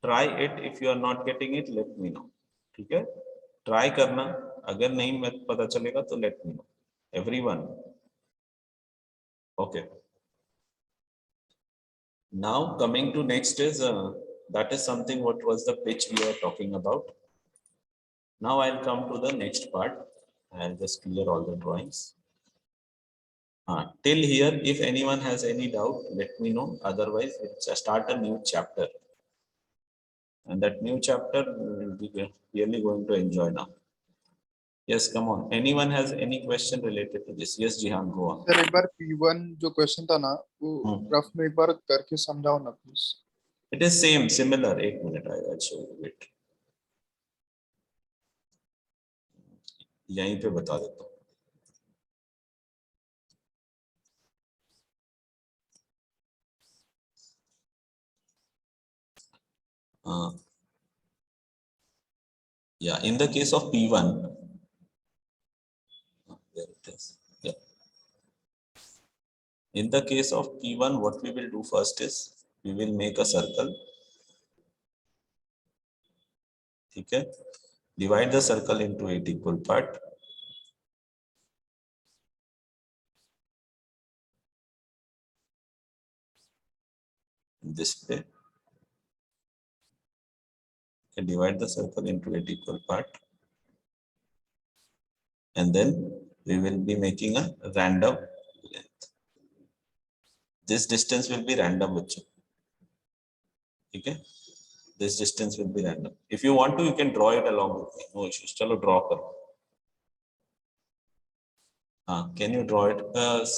Try it. If you are not getting it, let me know. ठीक है? Try करना. अगर नहीं मैं पता चलेगा तो let me know. Everyone. Okay. Now coming to next is that is something what was the pitch we are talking about. Now I'll come to the next part. I'll just clear all the drawings. Till here, if anyone has any doubt, let me know. Otherwise, let's start a new chapter. And that new chapter will be really going to enjoy now. Yes, come on. Anyone has any question related to this? Yes, Jihan, go on. Sir एक बार P1 जो question था ना वो rough में एक बार करके समझाओ ना please. It is same, similar. एक minute, I'll show you. Wait. यहीं पे बता देता हूँ. Yeah, in the case of P1, there it is. Yeah. In the case of P1, what we will do first is we will make a circle. Okay. Divide the circle into 8 equal parts. This way. Okay, divide the circle into 8 equal parts. And then we will be making a random length. This distance will be random. Okay. This distance will be random. If you want to, you can draw it along with me. No issues. Chalo draw karo. Can you draw it?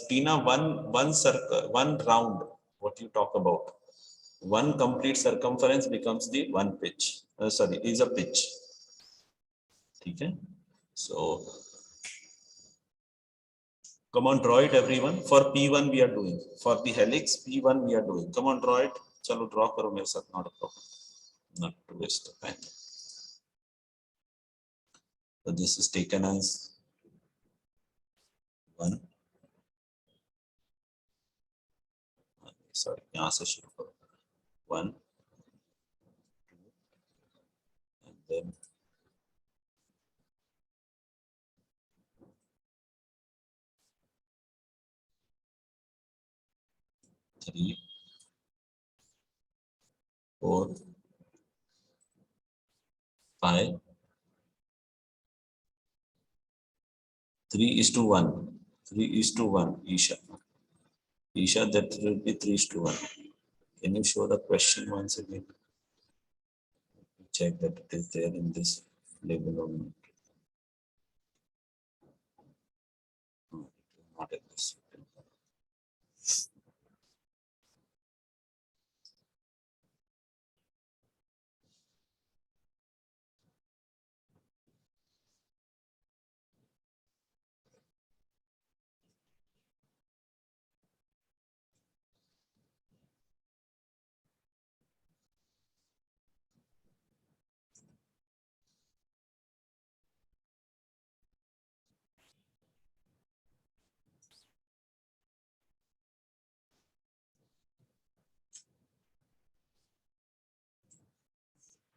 Tina, one circle, one round. What you talk about? One complete circumference becomes the one pitch. Sorry, is a pitch. Okay. So come on, draw it, everyone. For P1 we are doing. For the helix, P1 we are doing. Come on, draw it. Chalo draw karo mere saath. Not a problem. Not to waste the time. So this is taken as 1. sorry, यहाँ से शुरू करो 1 and then 3 4 5 3:1 3:1 Isha, that will be 3:1. Can you show the question once again? Check that it is there in this label or not. No, it is not in this.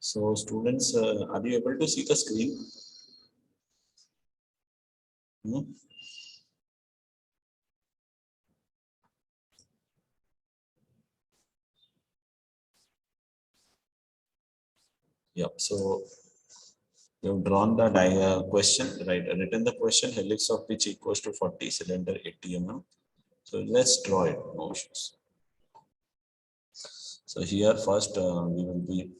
So students, are you able to see the screen? Hmm? Yep. So you've drawn the question, right? Written the question, helix of pitch equals to 40, cylinder 80 mm. So let's draw it. No issues. So here first we will be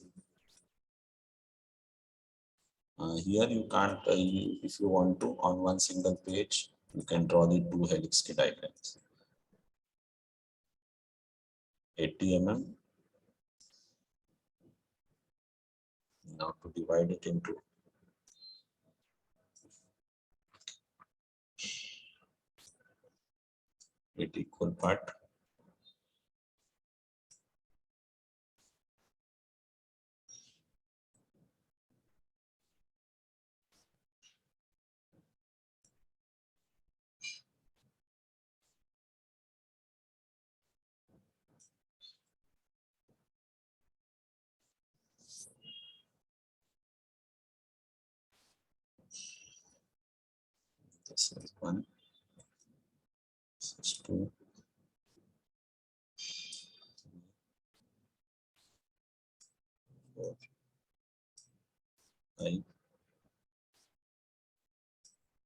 here you can't if you want to on one single page you can draw the two helix diagrams. 80 mm. Now to divide it into 8 equal part. This is 1. This is 2. 4, 5,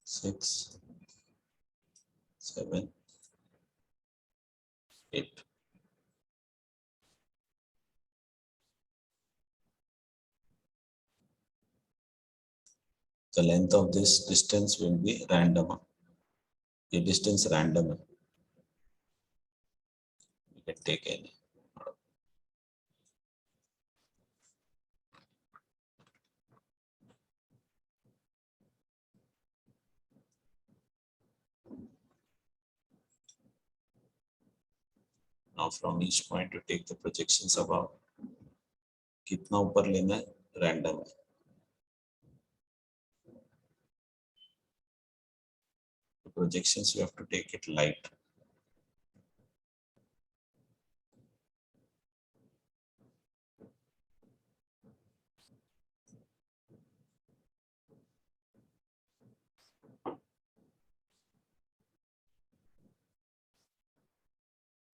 6, 7, 8. The length of this distance will be random. The distance random. You can take any. Now from each point to take the projections above. कितना ऊपर लेना है? Random. The projections you have to take it light.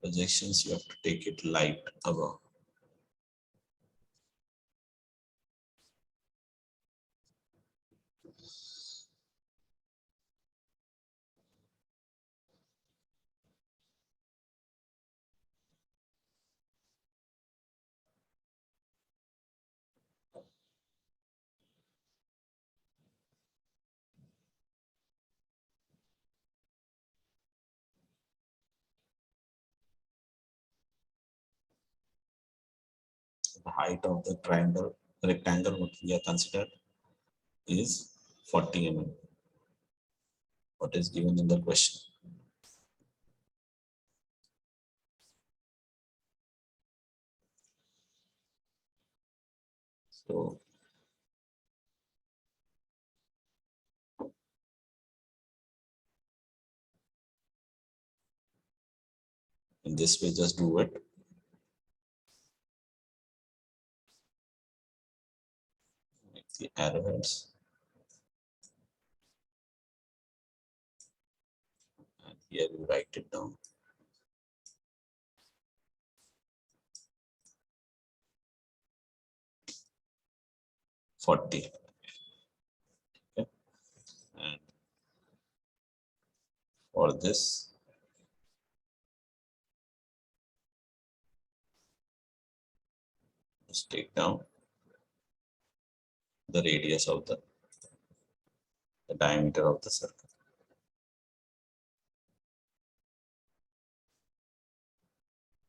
Projections you have to take it light above. The height of the triangle rectangle what we are considered is 40 mm. What is given in the question? So in this way, just do it. the arrowheads. And here you write it down. $40. Okay. And for this, just take down the radius of the diameter of the circle.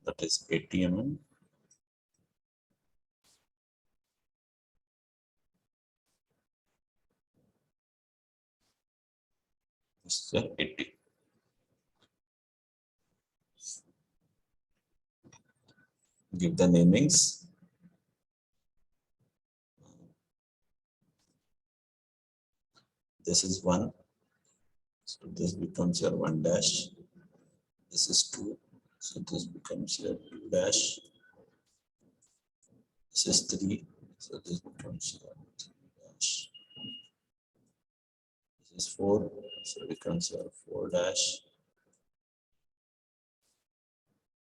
That is 80 mm. This is 80. Give the namings. This is 1. So this becomes your 1 dash. This is 2. So this becomes your 2 dash. This is 3. So this becomes your 3 dash. This is 4. So it becomes your 4 dash.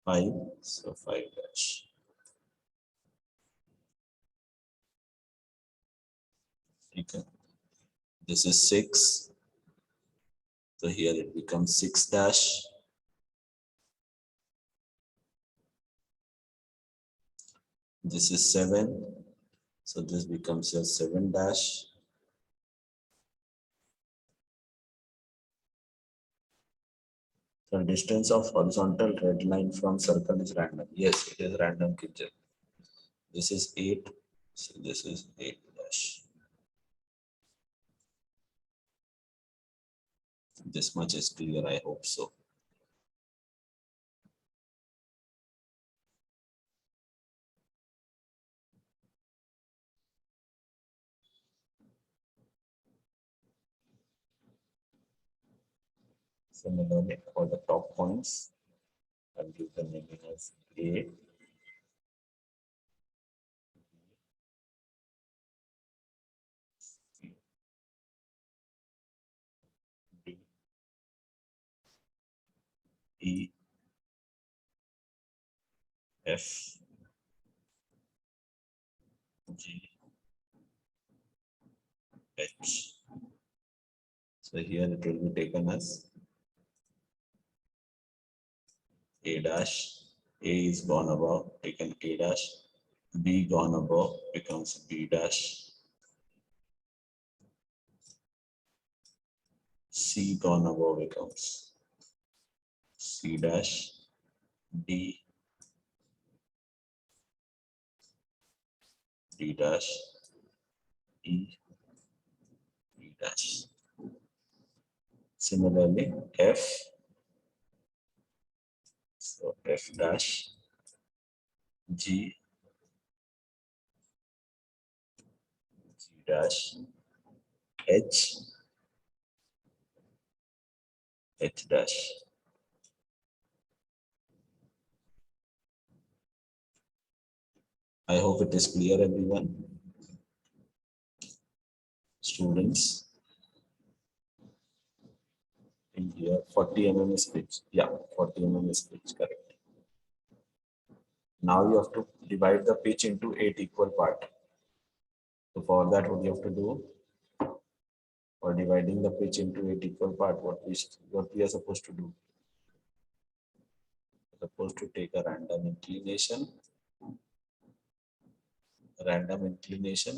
5. So 5 dash. Okay. This is 6. So here it becomes 6 dash. This is 7. So this becomes your 7 dash. The distance of horizontal red line from circle is random. Yes, it is random, Kinjal. This is 8. So this is 8 dash. This much is clear, I hope so. Similarly, for the top points, I'll give the naming as A, C, D, E, F, G, H. So here it will be taken as A dash. A is gone above, taken A dash. B gone above becomes B dash. C gone above becomes C dash. D, D dash. E, E dash. Similarly, F, so F dash, G, G dash, H, H dash. I hope it is clear, everyone. Students. In here, 40 mm is pitch. Yeah, 40 mm is pitch, correct. Now you have to divide the pitch into 8 equal parts. So for that, what you have to do? For dividing the pitch into 8 equal parts, what we are supposed to do? We're supposed to take a random inclination,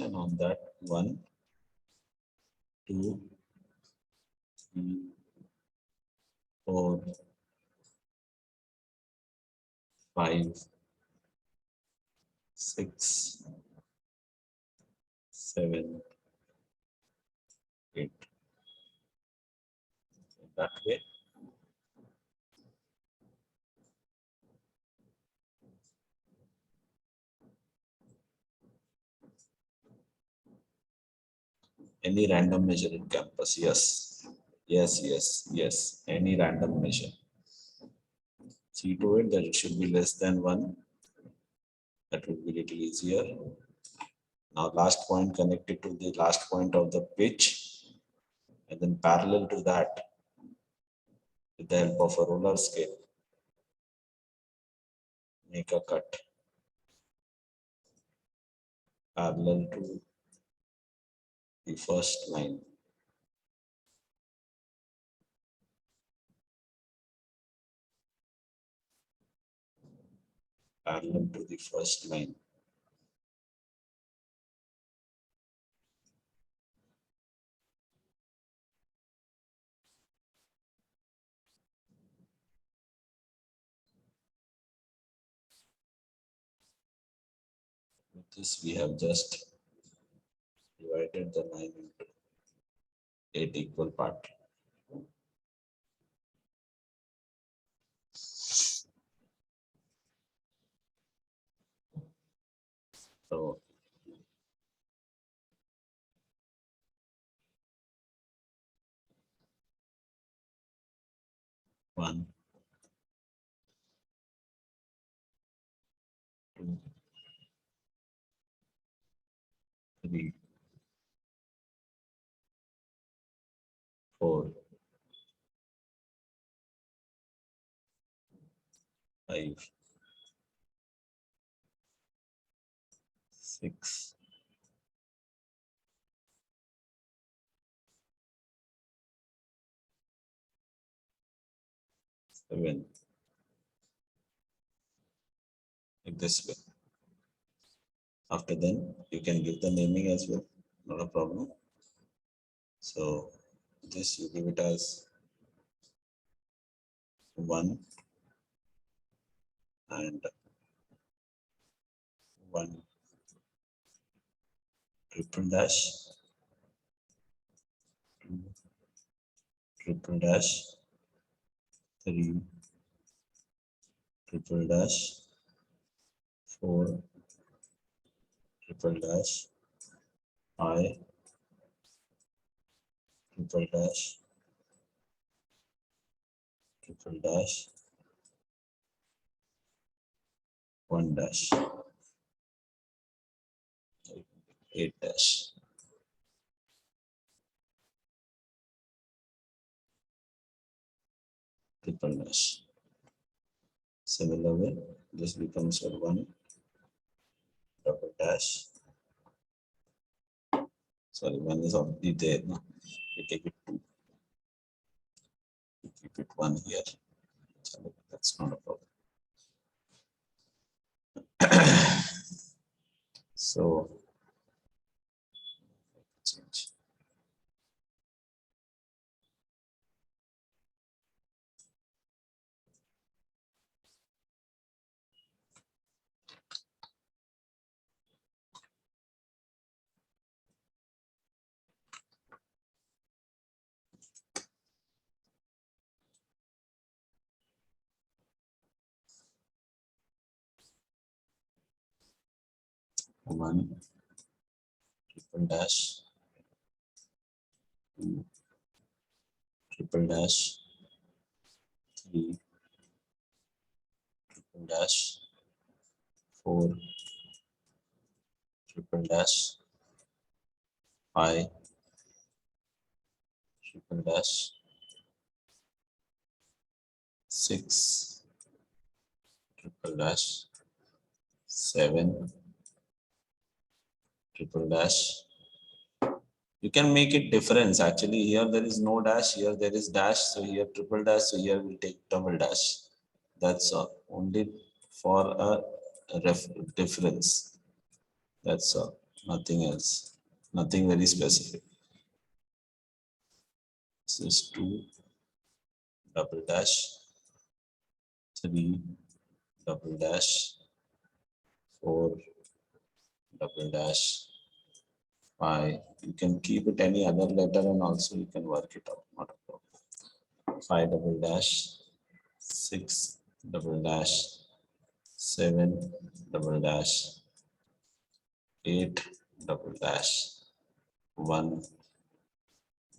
and on that 1, 2, 3, 4, 5, 6, 7, 8. That way. Any random measure in campus, yes. Yes. Any random measure. See to it that it should be less than 1. That would be a little easier. Now last point connected to the last point of the pitch, and then parallel to that, with the help of a roller scale, make a cut parallel to the first line. Parallel to the first line. With this, we have just divided the line into 8 equal parts. So one, two, three, 4, 5, 6, 7, like this way. After then, you can give the naming as well, not a problem. So this you give it as 1 and 1 triple dash, 2 triple dash, 3 triple dash, 4 triple dash, 5 triple dash, triple dash, 1 dash, 8 dash. Triple dash. Similar way, this becomes 1 double dash. Sorry, 1 is already there. No? We take it 2. We keep it 1 here. So that's not a problem. So change. One triple dash, 2 triple dash, 3 triple dash, 4 triple dash, 5 triple dash, 6 triple dash, 7 triple dash. You can make it difference. Actually, here there is no dash, here there is dash, so here triple dash, so here we'll take double dash. That's all. Only for a difference. That's all. Nothing else. Nothing very specific. This is 2 double dash, 3 double dash, 4 double dash, 5. You can keep it any other letter and also you can work it out. Not a problem. 5 double dash, 6 double dash, 7 double dash, 8 double dash, 1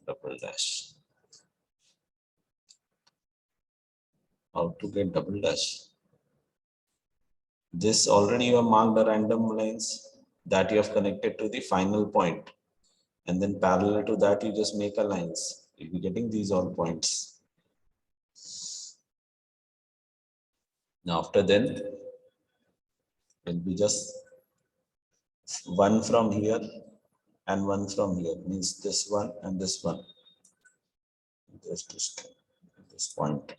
double dash. How to get double dash? This already you have marked the random lines. that you have connected to the final point. And then parallel to that, you just make a lines. You'll be getting these all points. Now after then, will be just one from here and one from here, means this one and this one. Just this point.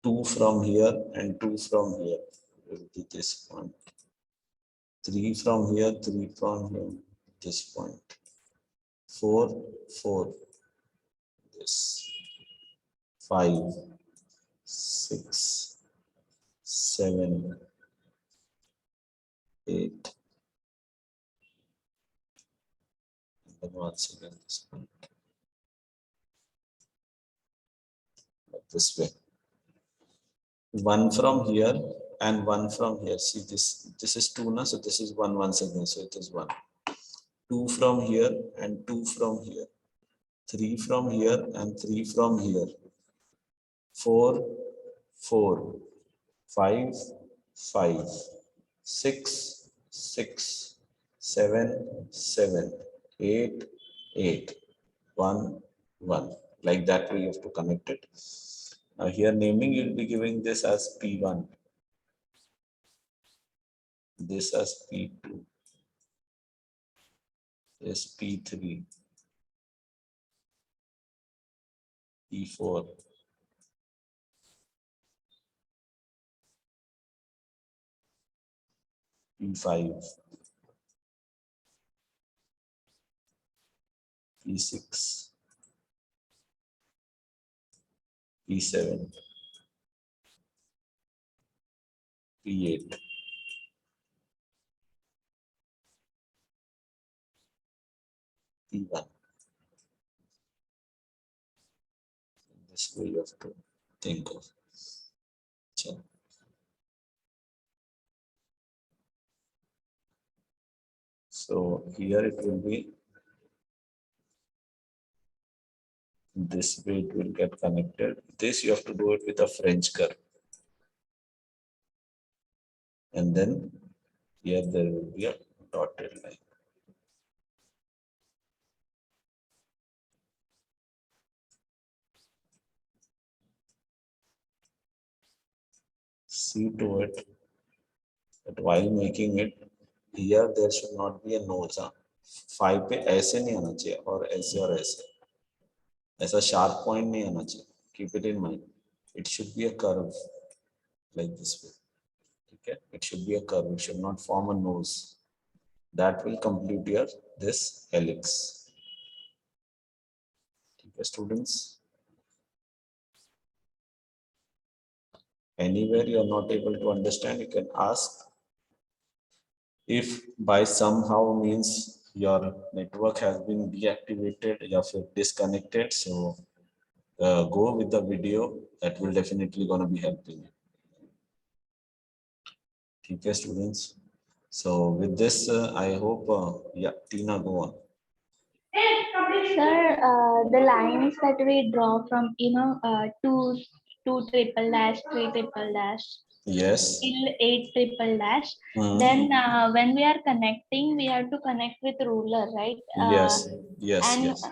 Two from here and two from here will be this point. Three from here, three from here, this point. Four, this. 5, 6, 7, 8. And then once again this point. Like this way. One from here and one from here. See this is 2 now, so this is 1 once again, so it is 1. 2 from here and 2 from here. 3 from here and 3 from here. 4, 4, 5, 5, 6, 6, 7, 7, 8, 8, 1, 1. Like that way you have to connect it. Now here naming, you'll be giving this as P1, this as P2, this P3, P4, P5, P6, P7, P8, P1. This way you have to think of. So here it will be this way, it will get connected. This you have to do it with a French curve. And then here there will be a dotted line. See to it that while making it, here there should not be a nose. 5 पे ऐसे नहीं आना चाहिए और ऐसे ऐसा sharp point नहीं आना चाहिए. Keep it in mind. It should be a curve like this way. Okay, it should be a curve. It should not form a nose. That will complete your this helix. Okay, students. Anywhere you are not able to understand, you can ask. If by somehow means your network has been deactivated or disconnected, so go with the video. That will definitely gonna be helping you. Okay, students. So with this, I hope, yeah, Tina, go on. Sir, the lines that we draw from, two triple dash, three triple dash, Yes. till 8 triple dash. Mhm. Then when we are connecting, we have to connect with ruler, right? Yes. Yes. And Yes.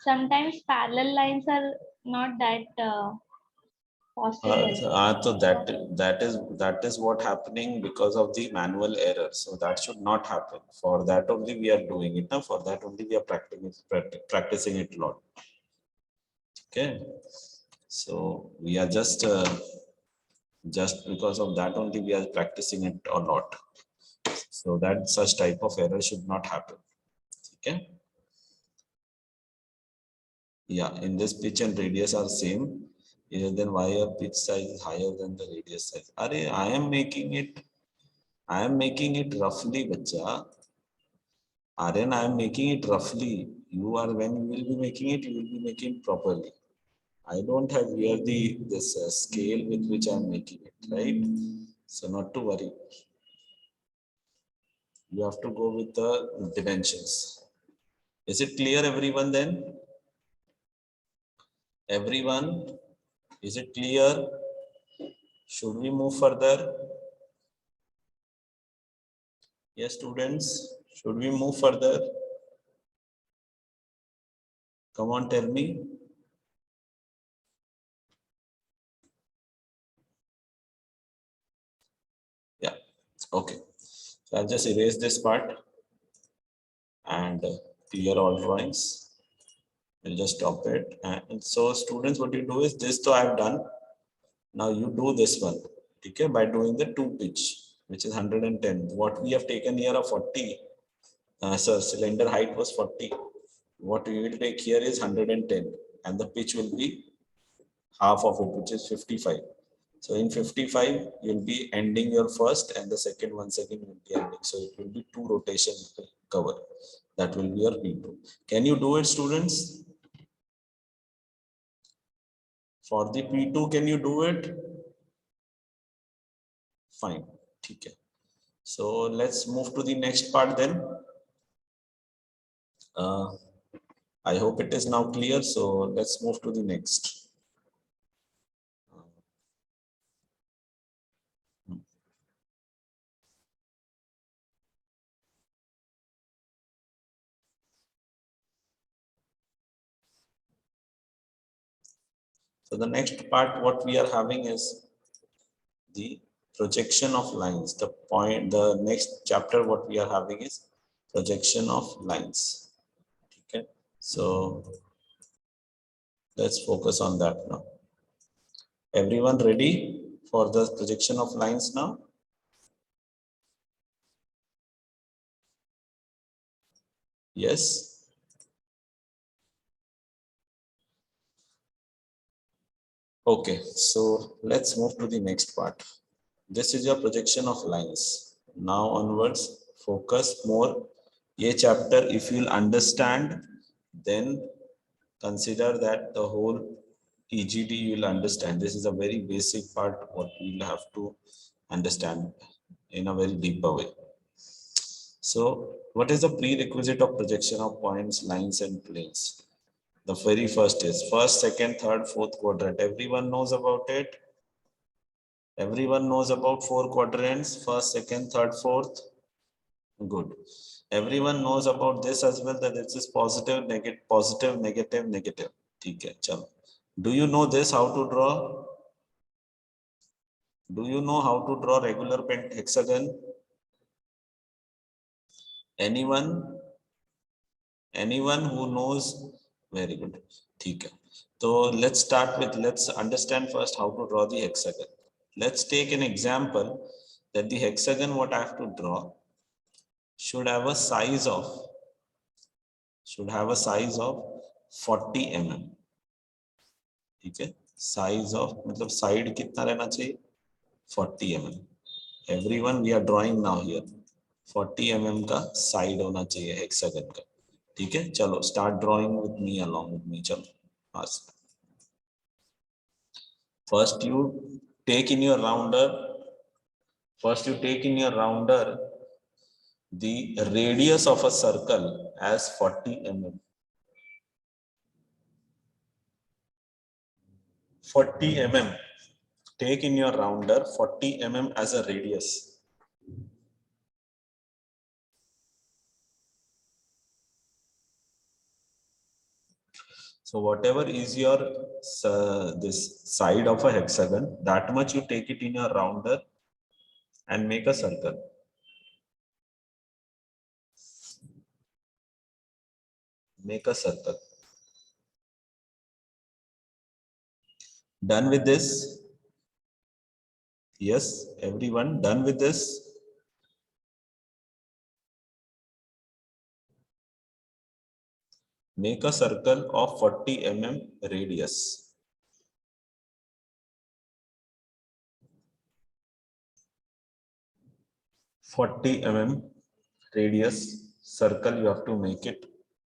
sometimes parallel lines are not that possible. So that is what happening because of the manual error. So that should not happen. For that only we are doing it now. For that only we are practicing it a lot. Okay. So we are just because of that only we are practicing it a lot. So that such type of error should not happen. Okay. Yeah, in this pitch and radius are same. Then why your pitch size is higher than the radius size? I am making it roughly, bacha. Aryan, I am making it roughly. You are, when you will be making it, you will be making properly. I don't have here this scale with which I am making it, right? So not to worry. You have to go with the dimensions. Is it clear, everyone? Then everyone, is it clear? Should we move further? Yes, students. Should we move further? Come on, tell me. Yeah, okay. So I'll just erase this part and clear all drawings. We'll just stop it. And so students, what you do is this, so I've done. Now you do this one, okay, by doing the 2 pitch, which is 110. What we have taken here of 40, so cylinder height was 40. What we will take here is 110, and the pitch will be half of it, which is 55. So in 55, you'll be ending your first, and the second 1 second will be ending. So it will be 2 rotations cover. That will be your P2. Can you do it, students? For the P2, can you do it? Fine. Okay. So let's move to the next part then. I hope it is now clear. So let's move to the next. So the next part, what we are having is the projection of lines. The next chapter, what we are having is projection of lines. Okay. So let's focus on that now. Everyone ready for the projection of lines now? Yes. Okay, so let's move to the next part. This is your projection of lines. Now onwards, focus more. Ye chapter, if you'll understand, then consider that the whole EGD you will understand. This is a very basic part what we'll have to understand in a very deeper way. So what is the prerequisite of projection of points, lines and planes? The very first is first, second, third, fourth quadrant. Everyone knows about it. Everyone knows about 4 quadrants, first, second, third, fourth. Good. Everyone knows about this as well, that this is positive, negative, negative. Okay, chalo. Do you know this, how to draw? Do you know how to draw regular hexagon? Anyone? Anyone who knows? Very good. Okay. So let's understand first how to draw the hexagon. Let's take an example that the hexagon what I have to draw should have a size of 40 mm. Okay. Size of मतलब side कितना रहना चाहिए 40 mm. Everyone we are drawing now here 40 mm का side होना चाहिए hexagon का. ठीक है, चलो start drawing with me, along with me. चलो ask. First you take in your rounder the radius of a circle as 40 mm. 40 mm. Take in your rounder 40 mm as a radius. So whatever is your this side of a hexagon, that much you take it in your rounder and make a circle. Make a circle. Done with this? Yes, everyone done with this? Make a circle of 40 mm radius. Radius circle you have to make it.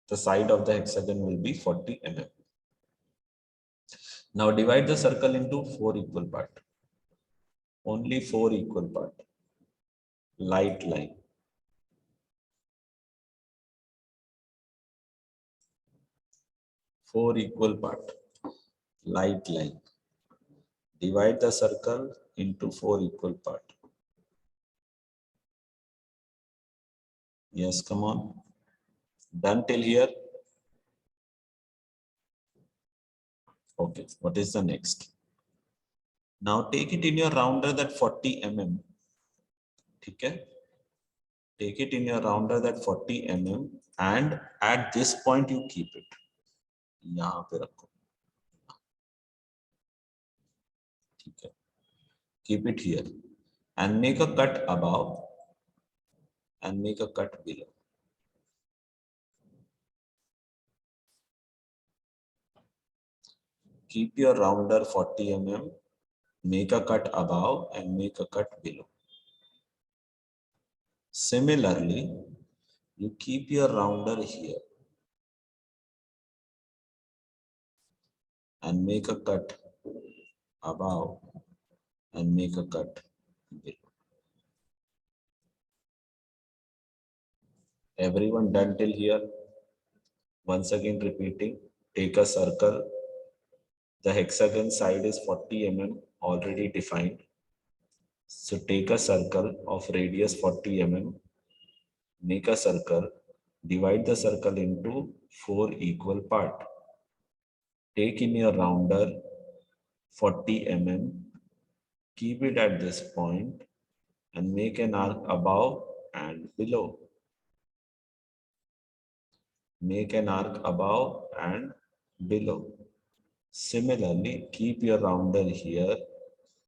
The side of the hexagon will be 40 mm. Now divide the circle into 4 equal parts. Only 4 equal parts. Light line. 4 equal parts. Light line. Divide the circle into 4 equal parts. Yes, come on. Done till here? Okay, what is the next? Now take it in your rounder that 40 mm. Okay? Take it in your rounder that 40 mm and at this point you keep it. यहाँ पे रखो. ठीक है. Keep it here and make a cut above and make a cut below. Keep your rounder 40 mm, make a cut above and make a cut below. Similarly, you keep your rounder here and make a cut above and make a cut below. Everyone done till here? Once again repeating, take a circle. The hexagon side is 40 mm already defined. So take a circle of radius 40 mm, make a circle, divide the circle into 4 equal parts. Take in your rounder 40 mm, keep it at this point and make an arc above and below. Make an arc above and below. Similarly, keep your rounder here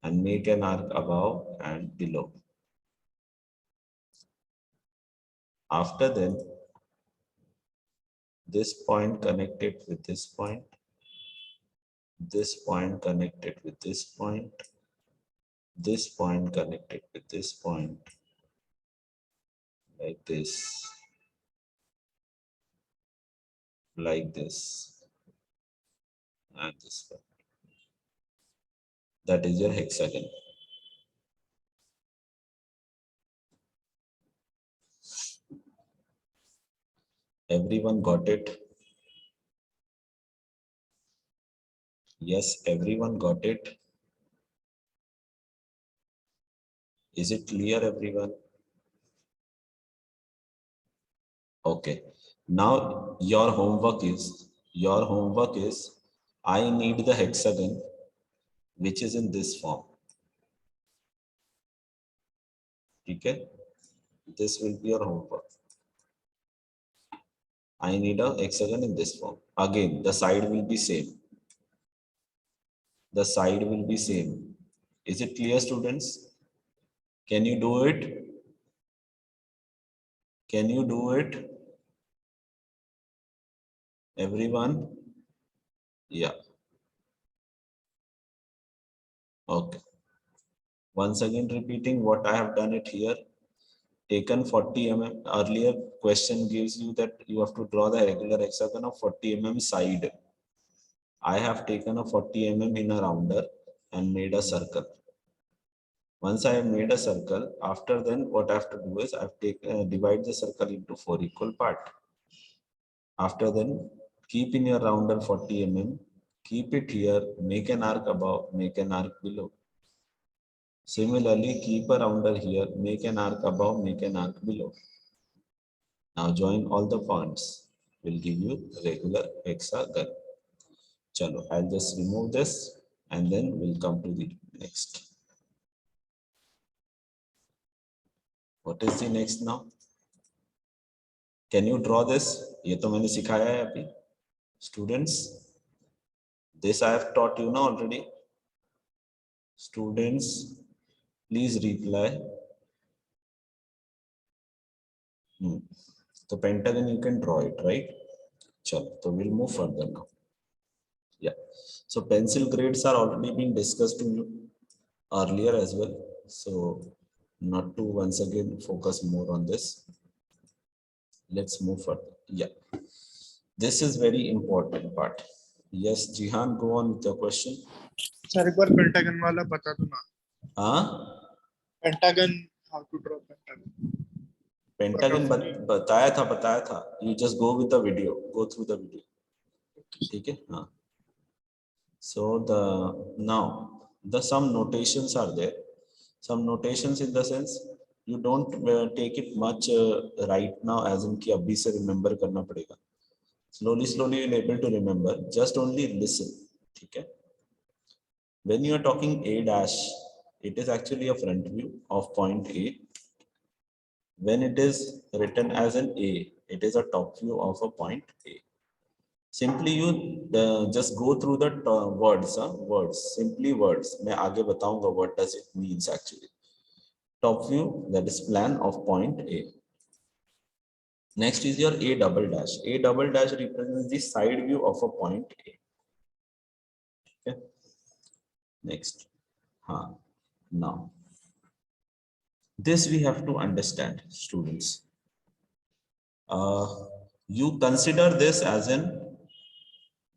and make an arc above and below. After then, this point connected with this point connected with this point connected with this point, like this, like this, and this one. That is your hexagon. Everyone got it? Yes, everyone got it. Is it clear, everyone? Okay. Now your homework is I need the hexagon which is in this form. Okay? This will be your homework. I need a hexagon in this form. Again, the side will be same. The side will be same. Is it clear, students? Can you do it? Can you do it? Everyone? Yeah. Okay. Once again repeating what I have done it here. Taken 40 mm. Earlier question gives you that you have to draw the regular hexagon of 40 mm side. I have taken a 40 mm in a rounder and made a circle. Once I have made a circle, after then what I have to do is I have divide the circle into 4 equal parts. After then, keep in your rounder 40 mm, keep it here, make an arc above, make an arc below. Similarly, keep a rounder here, make an arc above, make an arc below. Now join all the points, will give you regular hexagon. Chalo, I'll just remove this and then we'll come to the next. What is the next now? Can you draw this? ये तो मैंने सिखाया है अभी. Students, this I have taught you now already. Students, please reply. So pentagon you can draw it, right? Chalo, so we'll move further now. Yeah. So pencil grades are already being discussed earlier as well. So not to once again focus more on this. Let's move further. Yeah. This is very important part. Yes, Jihan, go on with your question. Sir एक बार pentagon वाला बता दो ना. हाँ? Pentagon, how to draw pentagon. Pentagon बताया था. You just go with the video. Go through the video. ठीक है? हाँ. So now the some notations are there. Some notations in the sense you don't take it much right now as in कि अभी से remember करना पड़ेगा. Slowly you'll able to remember. Just only listen. ठीक है? When you are talking A dash, it is actually a front view of point A. When it is written as an A, it is a top view of a point A. Simply you just go through the words, words, simply words. मैं आगे बताऊंगा what does it means actually. Top view, that is plan of point A. Next is your A double dash. A double dash represents the side view of a point A. Okay. Next. Now, this we have to understand, students. You consider this as in,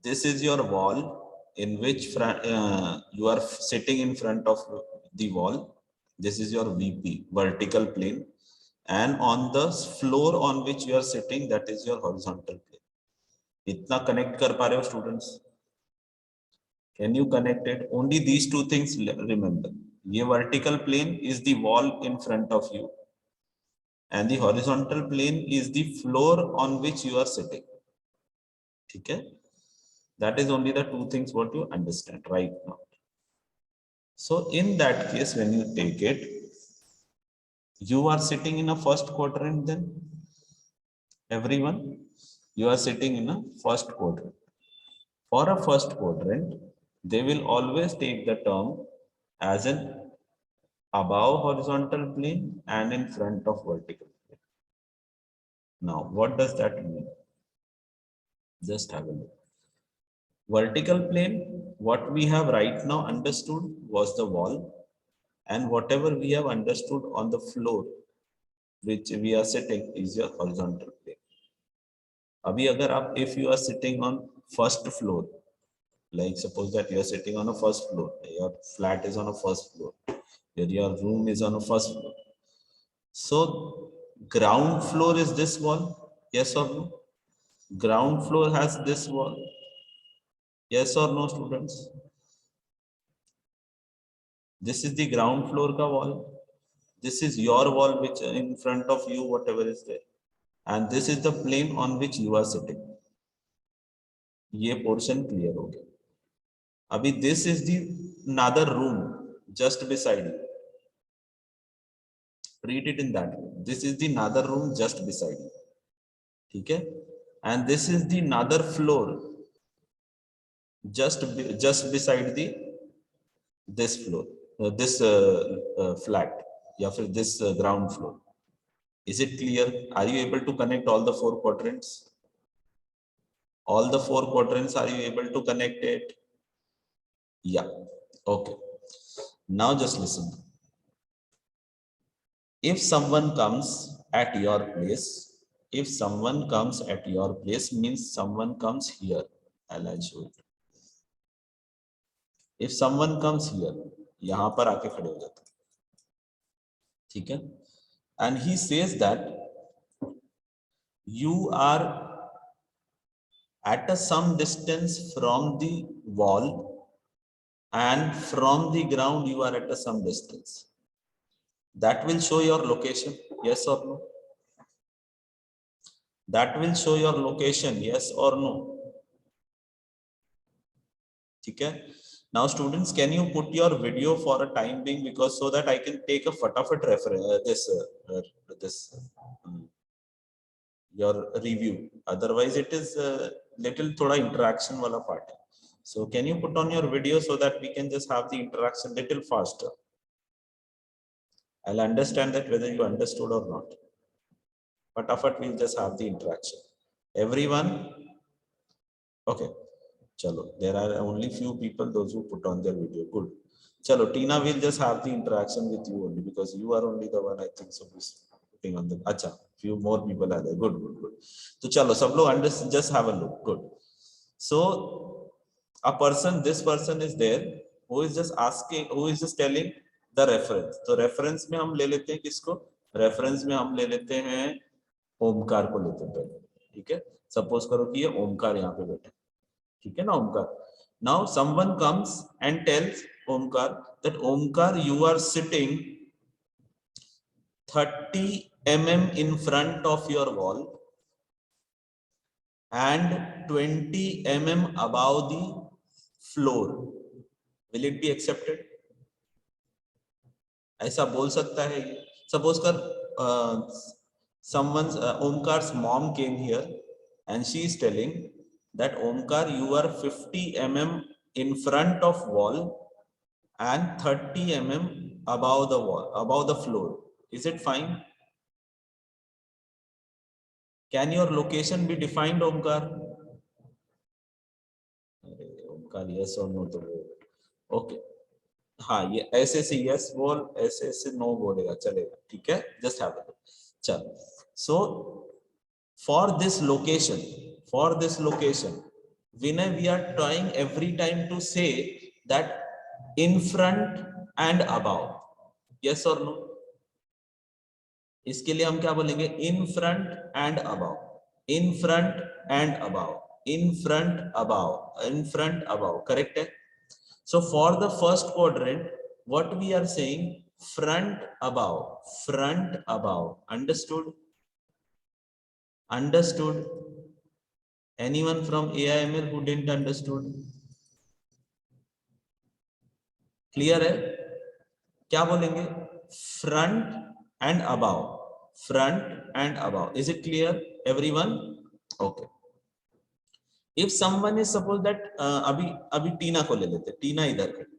this is your wall in which you are sitting in front of the wall. This is your VP, vertical plane. And on the floor on which you are sitting, that is your horizontal plane. Itna connect kar pa rahe ho, students? Can you connect it? Only these two things remember. Ye vertical plane is the wall in front of you. And the horizontal plane is the floor on which you are sitting. Okay? That is only the two things what you understand right now. So in that case, when you take it, you are sitting in a first quadrant then. Everyone, you are sitting in a first quadrant. For a first quadrant, they will always take the term as an above horizontal plane and in front of vertical plane. Now, what does that mean? Just have a look. Vertical plane, what we have right now understood was the wall, and whatever we have understood on the floor which we are sitting is your horizontal plane. Abhi agar aap, if you are sitting on first floor, like suppose that you are sitting on a first floor, your flat is on a first floor, your room is on a first floor. So ground floor is this wall, yes or no? Ground floor has this wall, yes or no, students? This is the ground floor ka wall. This is your wall which in front of you, whatever is there. And this is the plane on which you are sitting. ये portion clear हो गया. Abhi this is the another room just beside you. Read it in that way. This is the another room just beside you. Okay? And this is the another floor just beside the this floor, this flat, या फिर this ground floor. Is it clear? Are you able to connect all the four quadrants? All the four quadrants, are you able to connect it? Yeah. Okay. Now just listen. If someone comes at your place, means someone comes here. I'll show it. If someone comes here, यहाँ पर आके खड़े हो जाते हैं. ठीक है? And he says that you are at some distance from the wall and from the ground you are at some distance. That will show your location, yes or no? That will show your location, yes or no? Okay. Now students, can you put your video for a time being, because so that I can take a fatafat reference, your review. Otherwise it is little thoda interaction wala part. So can you put on your video so that we can just have the interaction little faster? I'll understand that whether you understood or not. Fatafat we'll just have the interaction. Everyone? Okay. Chalo, there are only few people, those who put on their video. Good. Chalo, Tina will just have the interaction with you only because you are only the one, I think, so who's putting on the. Acha, few more people are there. Good. So chalo, sab log just have a look. Good. So this person is there who is just asking, who is just telling the reference. So reference में हम ले लेते हैं किसको? Reference में हम ले लेते हैं ओमकार को लेते हैं पहले. ठीक है? Suppose करो कि ये ओमकार यहाँ पे बैठे. ठीक है ना Omkar? Now someone comes and tells Omkar that Omkar, you are sitting 30 mm in front of your wall and 20 mm above the floor, will it be accepted? ऐसा बोल सकता है ये? Suppose कर someone's Omkar's mom came here and she is telling that Omkar, you are 50 mm in front of wall and 30 mm above the wall, above the floor. Is it fine? Can your location be defined, Omkar? Omkar, yes or no to okay. हाँ, ये ऐसे से yes बोल, ऐसे से no बोलेगा, चलेगा, ठीक है? Just have it. चल. So for this location, Vinay, we are trying every time to say that in front and above. Yes or no? इसके लिए हम क्या बोलेंगे? In front and above. In front and above. In front above. In front above. Correct है? So for the first quadrant, what we are saying, front above, front above. Understood? Understood? Anyone from AIML who didn't understood? Clear है? क्या बोलेंगे? Front and above. Front and above. Is it clear, everyone? Okay. If someone is suppose that अभी टीना को ले लेते, टीना इधर खड़ी,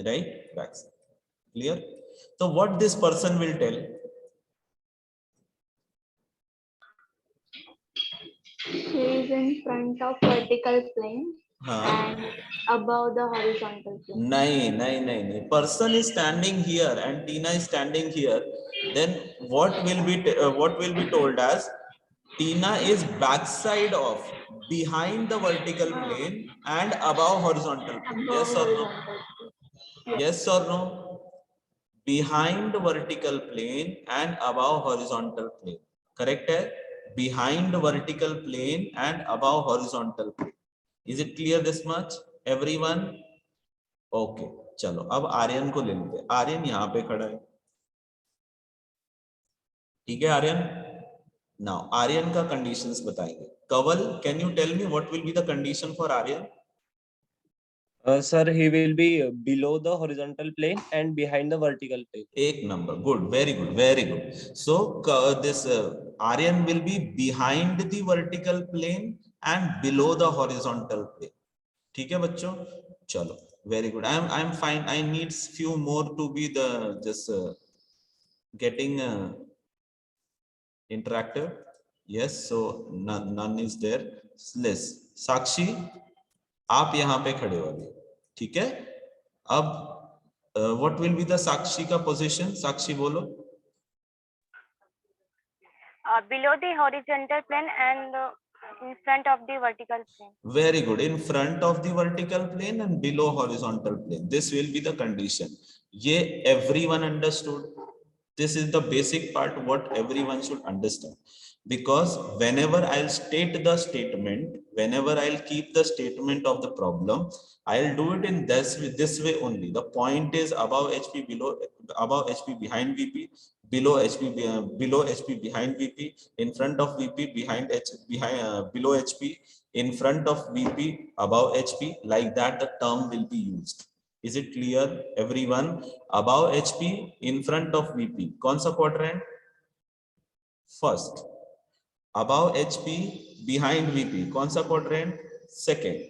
right? Back side. Clear? So what this person will tell? She is in front of vertical plane हाँ. and above the horizontal plane. नहीं. Person is standing here and Tina is standing here. Then what will be told as Tina is backside of, behind the vertical plane and above horizontal plane. Above Yes or no? horizontal plane. Yes or no? Behind vertical plane and above horizontal plane. Correct है? Behind vertical plane and above horizontal plane. Is it clear this much, everyone? Okay. चलो अब आर्यन को ले लेते. आर्यन यहाँ पे खड़ा है, ठीक है आर्यन? Now आर्यन का कंडीशंस बताएंगे. Kaval, can you tell me what will be the condition for Aryan? Sir, he will be below the horizontal plane and behind the vertical plane. एक number. Good. Very good. Very good. So this Aryan will be behind the vertical plane and below the horizontal plane. ठीक है बच्चों? चलो. Very good. I'm fine. I need few more to be the just getting interactive. Yes. So none is there. Less. Sakshi, आप यहाँ पे खड़े हो अभी, ठीक है? अब what will be the Sakshi का position? Sakshi बोलो. Below the horizontal plane and in front of the vertical plane. Very good. In front of the vertical plane and below horizontal plane. This will be the condition. ये everyone understood. This is the basic part what everyone should understand. Because whenever I'll state the statement, whenever I'll keep the statement of the problem, I'll do it in this way only. The point is above HP, above HP behind VP, below HP behind VP, in front of VP below HP, in front of VP above HP. Like that the term will be used. Is it clear, everyone? Above HP, in front of VP. कौन सा quadrant? First. Above HP, behind VP. कौन सा quadrant? Second.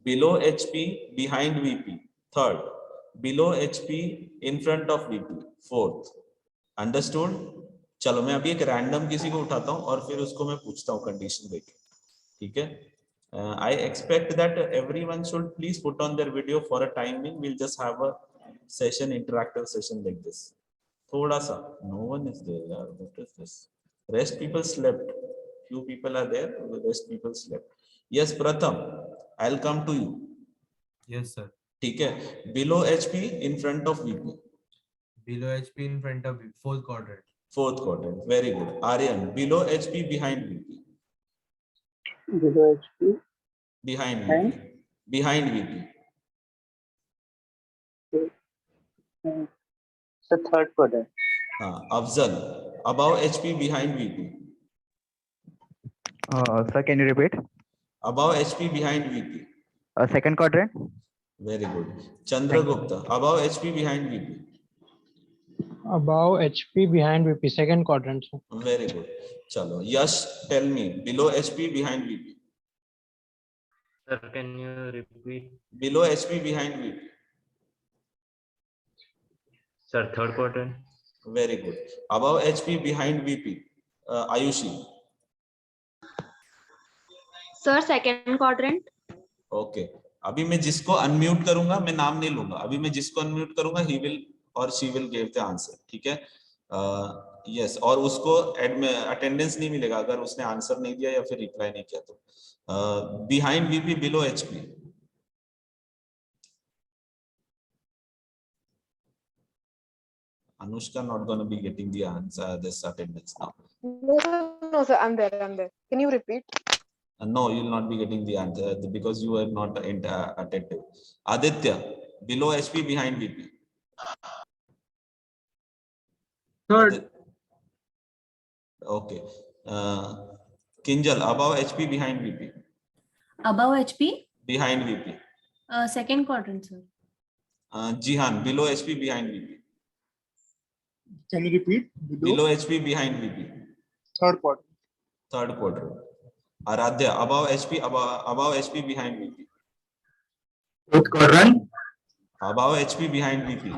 Below HP, behind VP. Third. Below HP, in front of VP. Fourth. Understood? चलो मैं अभी एक random किसी को उठाता हूँ और फिर उसको मैं पूछता हूँ condition देके. ठीक है? I expect that everyone should please put on their video for a timing. We'll just have a session, interactive session like this. थोड़ा सा. No one is there. What is this? Rest people slept. Few people are there. The rest people slept. Yes, Pratham. I'll come to you. Yes, sir. ठीक है. Below HP, in front of VP. Below HP, in front of VP. Fourth quadrant. Fourth quadrant. Very good. Aryan. Below HP, behind VP. Below HP. Behind VP. Behind VP. The third quadrant. Afzal, above HP, behind VP. Sir, can you repeat? Above HP, behind VP. Second quadrant. Very good. Chandragupta, above HP, behind VP. Above HP, behind VP, second quadrant, sir. Very good. Chalo. Yash, tell me, below HP, behind VP. Sir, can you repeat? Below HP, behind VP. Sir, third quadrant. Very good. Above HP, behind VP. Ayushi. Sir, second quadrant. Okay अभी मैं जिसको unmute करूंगा मैं नाम नहीं लूंगा अभी मैं जिसको अनम्यूट करूंगा ही विल और she will give the answer ठीक है यस और उसको अटेंडेंस नहीं मिलेगा अगर उसने आंसर नहीं दिया या फिर रिप्लाई नहीं किया तो behind VP below HP Anushka not going to be getting the answer this attendance now. No, sir, I'm there. Can you repeat? No, you will not be getting the answer because you are not attentive. Aditya, below HP, behind VP. Third. Okay. Kinjal, above HP, behind VP. Above HP? Behind VP. Second quadrant, sir. Jihan, below HP, behind VP. Can you repeat? Below HP, behind VP. Third quadrant. Third quadrant. Aradhya, above HP, behind VP. Fourth quadrant. Above HP, behind VP.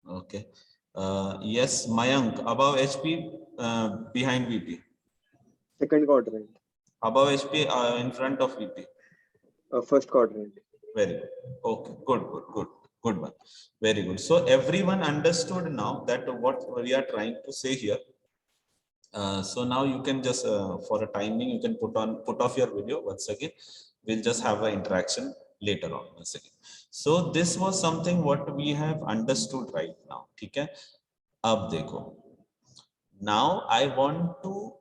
Okay. Yes, Mayank, above HP, behind VP. Second quadrant. Above HP, in front of VP. First quadrant. Very good. Okay, good one. Very good. So everyone understood now that what we are trying to say here. So now you can just for a timing you can put off your video once again. We'll just have an interaction later on once again. So this was something what we have understood right now. Okay. Ab dekho. Now I want to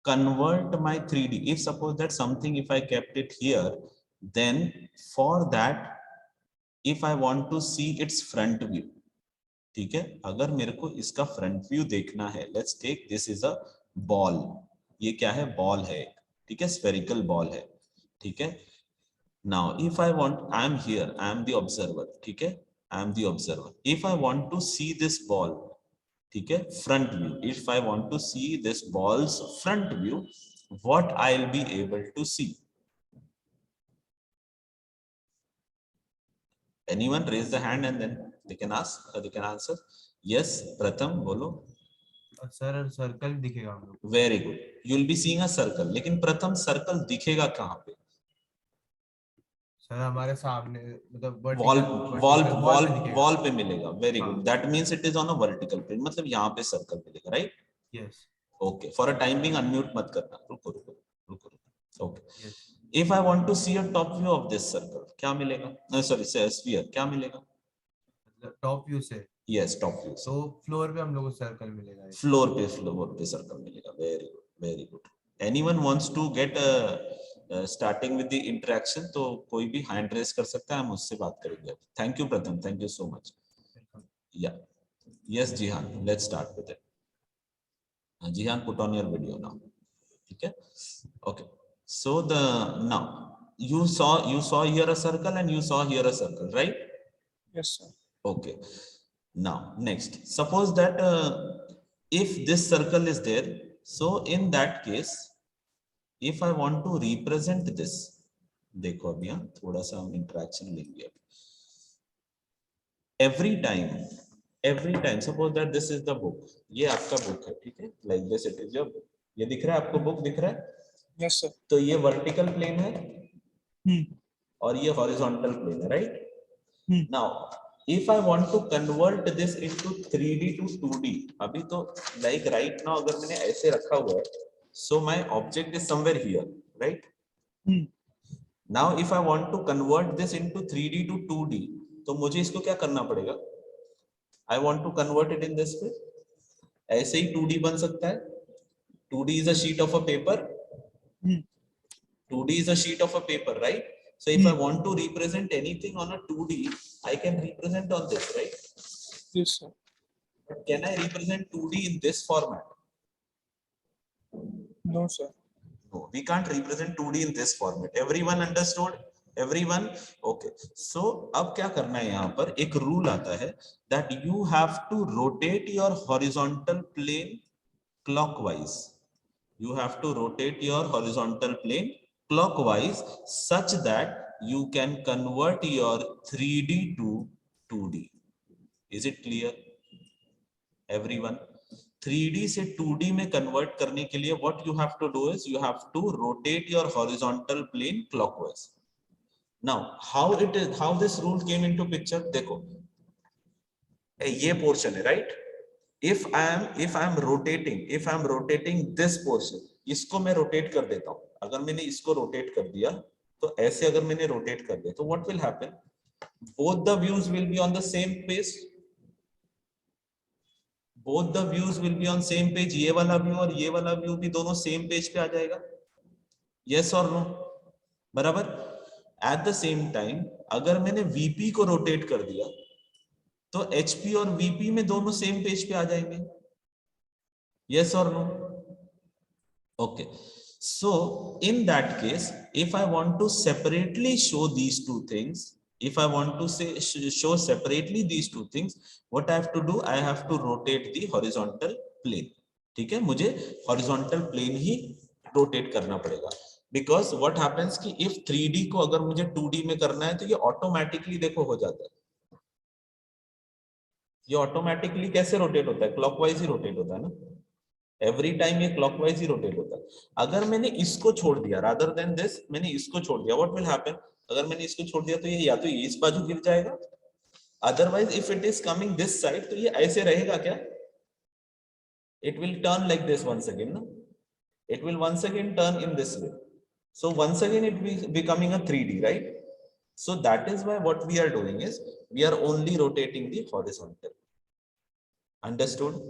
convert my 3D. If suppose that something if I kept it here, then for that if I want to see its front view, ठीक है अगर मेरे को इसका front view देखना है let's take this is a ball ये क्या है बॉल है ठीक है स्फेरिकल बॉल है ठीक है now if I want I am here I am the observer ठीक है I am the observer if I want to see this ball ठीक है front view if I want to see this ball's front view what I will be able to see anyone raise the hand and then they can ask they can answer yes pratham bolo sir circle दिखेगा हम लोग very good you will be seeing a circle लेकिन प्रथम circle दिखेगा कहाँ पे sir हमारे सामने मतलब वॉल पे मिलेगा very good that means it is on a vertical plane मतलब यहाँ पे सर्कल मिलेगा right yes okay for a time being unmute मत करना रुको okay yes. If I want to see a top view of this circle, क्या मिलेगा? No, sorry, sphere, क्या मिलेगा? टॉप व्यू से yes top view तो फ्लोर पे हम लोग को सर्कल मिलेगा फ्लोर पे सर्कल मिलेगा very good anyone wants to get starting with the interaction तो कोई भी hand raise कर सकता है हम उससे बात करेंगे thank you प्रथम thank you so much yeah yes Jihan let's start with it Jihan put on your video now ठीक है okay so the now you saw here a circle and you saw here a circle right yes sir okay now next suppose that if this circle is there so in that case if I want to represent this देखो अभी यहाँ थोड़ा सा हम interaction लेंगे every time suppose that this is the book ये आपका book है ठीक है like this it is your book ये दिख रहा है आपको book दिख रहा है yes sir तो ये vertical plane है और ये horizontal plane है right now if I want to convert this into 3D to 2D अभी तो like right now अगर मैंने ऐसे रखा हुआ है so my object is somewhere here right now if I want to convert this into 3D to 2D तो मुझे इसको क्या करना पड़ेगा I want to convert it in this way ऐसे ही 2D बन सकता है 2D is a sheet of a paper 2D is a sheet of a paper, right? So if I want to represent anything on a 2D, I can represent on this, right? Yes, sir. But can I represent 2D in this format? No, sir. No, we can't represent 2D in this format. Everyone understood? Everyone? Okay. So अब क्या करना है यहाँ पर? एक rule आता है that you have to rotate your horizontal plane clockwise. You have to rotate your horizontal plane clockwise such that you can convert your 3D to 2D. Is it clear? Everyone? 3D से 2D में convert करने के लिए what you have to do is you have to rotate your horizontal plane clockwise. Now, how this rule came into picture? देखो, ये portion है, right? If I am rotating this portion, इसको मैं rotate कर देता हूँ. अगर मैंने इसको rotate कर दिया, तो ऐसे अगर मैंने rotate कर दिया, तो what will happen? Both the views will be on the same page. Both the views will be on same page. ये वाला view और ये वाला view भी दोनों same page पे आ जाएगा. Yes or no? बराबर? At the same time, अगर मैंने VP को rotate कर दिया, तो HP और VP में दोनों same page पे आ जाएंगे. Yes or no? Okay. So in that case, if I want to separately show these two things, if I want to say show separately these two things, what I have to do? I have to rotate the horizontal plane. ठीक है? मुझे horizontal plane ही rotate करना पड़ेगा. Because what happens कि if 3D को अगर मुझे 2D में करना है तो ये automatically देखो हो जाता है. ये automatically कैसे rotate होता है? Clockwise ही rotate होता है ना? Every time ये clockwise ही rotate होता है. अगर मैंने इसको छोड़ दिया, rather than this, मैंने इसको छोड़ दिया, what will happen? अगर मैंने इसको छोड़ दिया तो ये या तो इस बाजू गिर जाएगा. Otherwise, if it is coming this side, तो ये ऐसे रहेगा क्या? It will turn like this once again, no? It will once again turn in this way. So once again it will be becoming a 3D, right? So that is why what we are doing is we are only rotating the horizontal. Understood?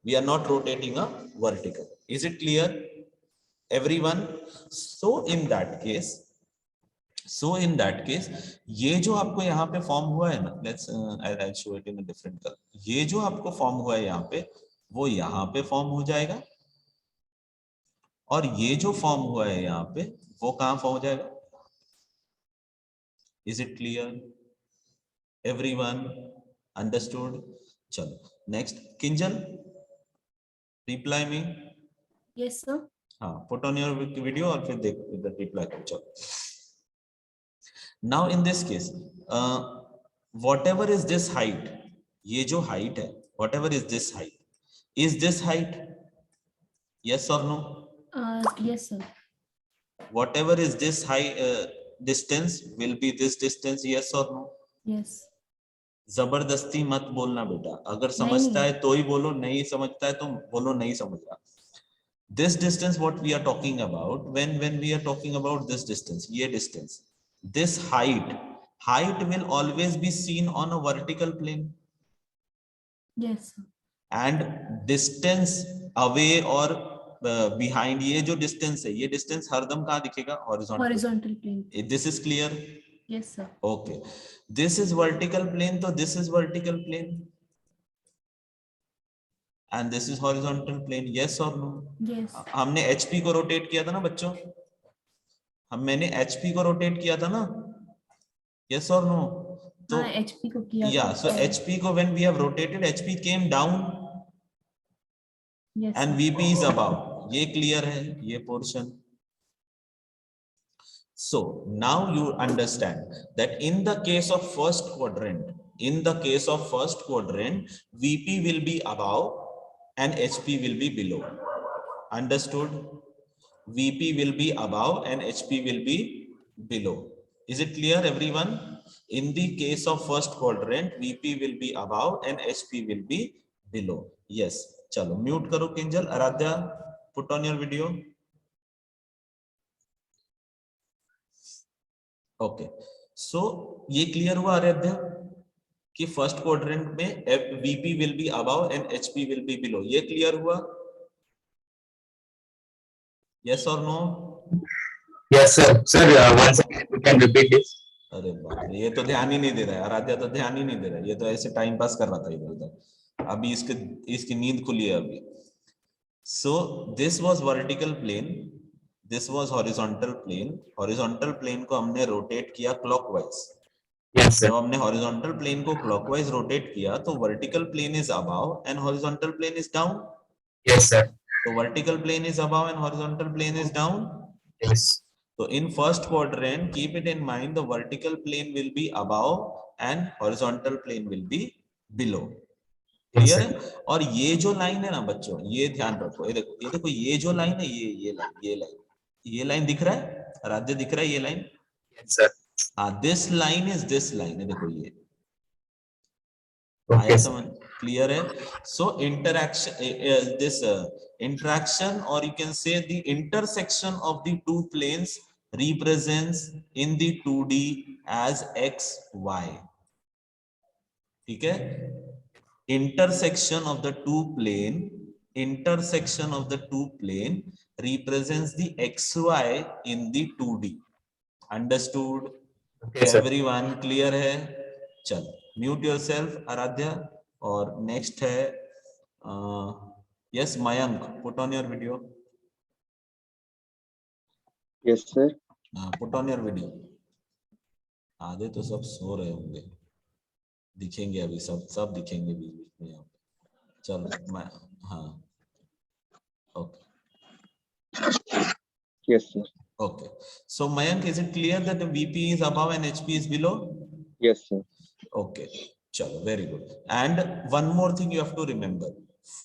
We are not rotating a vertical. Is it clear? Everyone? So in that case, ये जो आपको यहाँ पे form हुआ है ना, let's I'll show it in a different color. ये जो आपको फॉर्म हुआ है यहाँ पे, वो यहाँ पे फॉर्म हो जाएगा. और ये जो फॉर्म हुआ है यहाँ पे, वो कहाँ फॉर्म हो जाएगा? Is it clear? Everyone understood? चलो next, Kinjal, reply me. Yes, sir. हाँ, put on your video और फिर देख the reply. चलो. Now in this case, whatever is this height, ये जो height है, whatever is this height? Yes or no? Yes, sir. Whatever is this distance will be this distance. Yes or no? Yes. जबरदस्ती मत बोलना बेटा. अगर समझता है तो ही बोलो, नहीं समझता है तो बोलो नहीं समझ रहा. This distance what we are talking about, when we are talking about this distance, ये distance, this height will always be seen on a vertical plane. Yes, sir. And distance away or behind, ये जो distance है, ये distance हरदम कहाँ दिखेगा? Horizontal plane. This is clear? Yes, sir. Okay. This is vertical plane, so this is vertical plane. And this is horizontal plane. Yes or no? Yes. हमने HP को rotate किया था ना बच्चों? मैंने HP को rotate किया था ना? Yes or no? तो HP को किया. Yeah, so HP को when we have rotated, HP came down. Yes. And VP is above. ये clear है, ये portion. So now you understand that in the case of first quadrant, VP will be above and HP will be below. Understood? VP will be above and HP will be below. Is it clear, everyone? In the case of first quadrant, VP will be above and HP will be below. Yes. Chalo, mute karo Kinjal. Aradhya, put on your video. Okay. So, ये clear हुआ आराध्या कि first quadrant में VP will be above and HP will be below. ये clear हुआ? Yes or no? Yes, sir. Sir, once again, you can repeat this. अरे बाप रे, ये तो ध्यान ही नहीं दे रहा है, आराध्या तो ध्यान ही नहीं दे रहा है, ये तो ऐसे टाइम पास कर रहा था इधर उधर, अभी इसकी नींद खुली है अभी। So this was vertical plane, this was horizontal plane, horizontal plane को हमने रोटेट किया क्लॉकवाइज। Yes, sir. जब हमने हॉरिजॉन्टल प्लेन को क्लॉकवाइज रोटेट किया तो vertical plane is above and horizontal plane is down. Yes, sir. तो vertical plane is above and horizontal plane is down. Yes. So in first quadrant, keep it in mind, the vertical plane will be above and horizontal plane will be below. Yes, Clear sir. है? और ये जो line है ना बच्चों, ये ध्यान रखो, ये देखो ये जो लाइन है, ये लाइन दिख रहा है, आराध्य दिख रहा है ये लाइन? Yes, sir. हाँ, this line is this line है, देखो ये Okay, आया sir. समझ? क्लियर है? So interaction, this interaction, or you can say the intersection of the two planes represents in the 2D as x y. ठीक है? Intersection of the two plane represents the xy in the 2D. Understood? Okay, sir. Everyone clear है? चलो mute yourself Aaradhya. और next है yes Mayank, put on your video. Yes, sir. Put on your video. आधे तो सब सो रहे होंगे, दिखेंगे अभी, सब दिखेंगे बीच बीच में यहाँ पे। चलो मैं हाँ okay Yes, sir. okay, so Mayank, is it clear that the VP is above and HP is below? Yes, sir. Okay, chalo, very good. And one more thing you have to remember.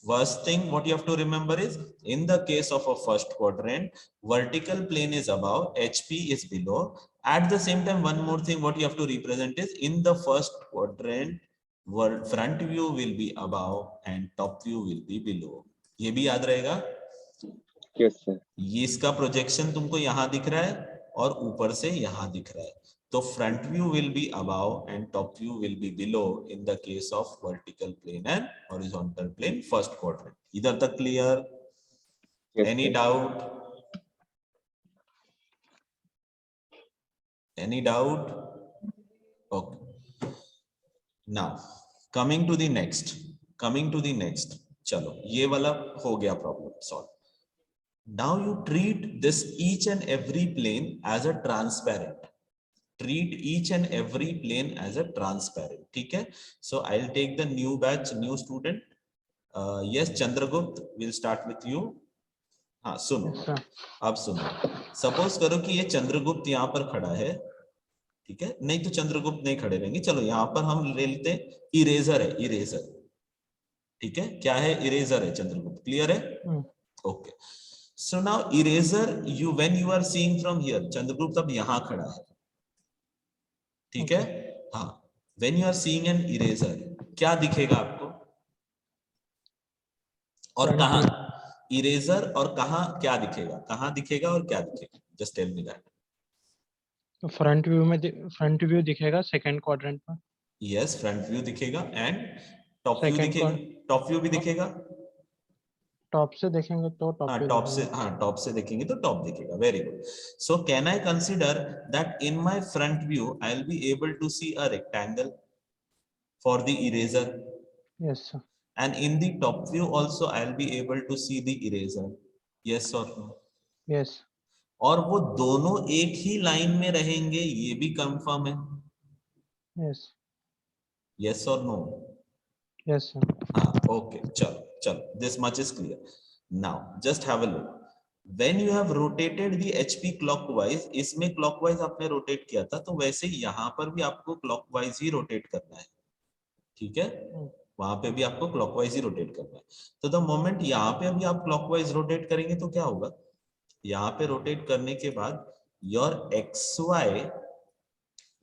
First thing what you have to remember is, in the case of a first quadrant, vertical plane is above, HP is below. At the same time, one more thing what you have to represent is, in the first quadrant, front view will be above and top view will be below. ये भी याद रहेगा? Yes, sir. ये इसका projection तुमको यहां दिख रहा है और ऊपर से यहां दिख रहा है, तो front view will be above and top view will be below in the case of vertical plane and horizontal plane first quadrant. इधर तक clear? Any doubt? Any doubt? Okay, now coming to the next, चलो ये वाला हो गया problem solve. Now you treat this each and every plane as a transparent. Treat each and every plane as a transparent. ठीक है? So I'll take the new batch, new student. Yes, Chandragupta, we'll start with you. हाँ सुनो, अब सुनो। Suppose करो कि ये चंद्रगुप्त यहाँ पर खड़ा है, ठीक है? नहीं तो चंद्रगुप्त नहीं खड़े रहेंगे, चलो यहाँ पर हम ले लेते हैं इरेजर है, इरेजर, ठीक है? क्या है? इरेजर है चंद्रगुप्त। क्लियर है? Okay. So now eraser, when you are seeing from here, Chandragupta अब यहाँ खड़ा है, ठीक है? हाँ, when you are seeing an eraser, क्या दिखेगा आपको? और कहाँ? इरेजर और कहाँ क्या दिखेगा? कहाँ दिखेगा और क्या दिखेगा? Just tell me that. Front view दिखेगा सेकंड क्वाड्रेंट में। Yes, front view दिखेगा and top view दिखेगा, top view भी दिखेगा। टॉप से देखेंगे तो टॉप से देखेंगे तो टॉप दिखेगा। Very good. So can I consider that in my front view I will be able to see a rectangle for the eraser? Yes sir. And in the top view also I will be able to see the eraser? Yes और no? Yes. और वो दोनों एक ही line में रहेंगे, ये भी confirm है? यस। यस और नो? Yes sir. हाँ ओके, चलो this much is clear. Now just have a look. When you have rotated the HP clockwise, इसमें clockwise आपने रोटेट किया था, तो वैसे यहाँ पर भी आपको clockwise ही रोटेट करना है, ठीक है? वहां पे भी आपको clockwise ही रोटेट करना है। तो द मोमेंट यहाँ पे अभी आप clockwise रोटेट करेंगे तो क्या होगा? यहाँ पे रोटेट करने के बाद your XY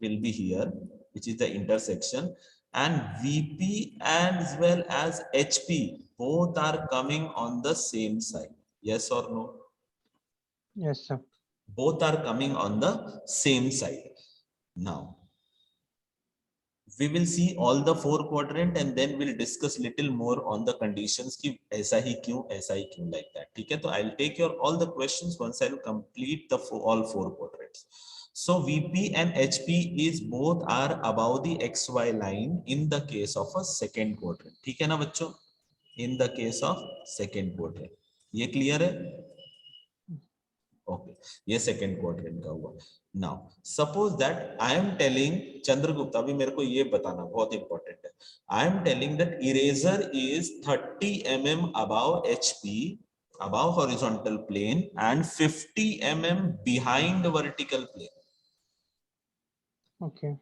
will be here, which is the intersection, and VP as well as HP both are coming on the same side. Yes or no? Yes sir. Both are coming on the same side. Now we will see all the 4 quadrant and then we'll discuss little more on the conditions ki aisa hi kyun like that. ठीक है, तो I'll take your all the questions once I'll complete the all 4 quadrants. So VP and HP is both are above the XY line in the case of a second quadrant. ठीक है ना बच्चों, in the case of second quadrant. ये clear है? Okay, ये second quadrant का हुआ. Now suppose that I am telling Chandragupta, अभी मेरे को ये बताना बहुत इंपॉर्टेंट है. I am telling that eraser is 30 mm above HP, above horizontal plane and 50 mm behind vertical plane. Okay.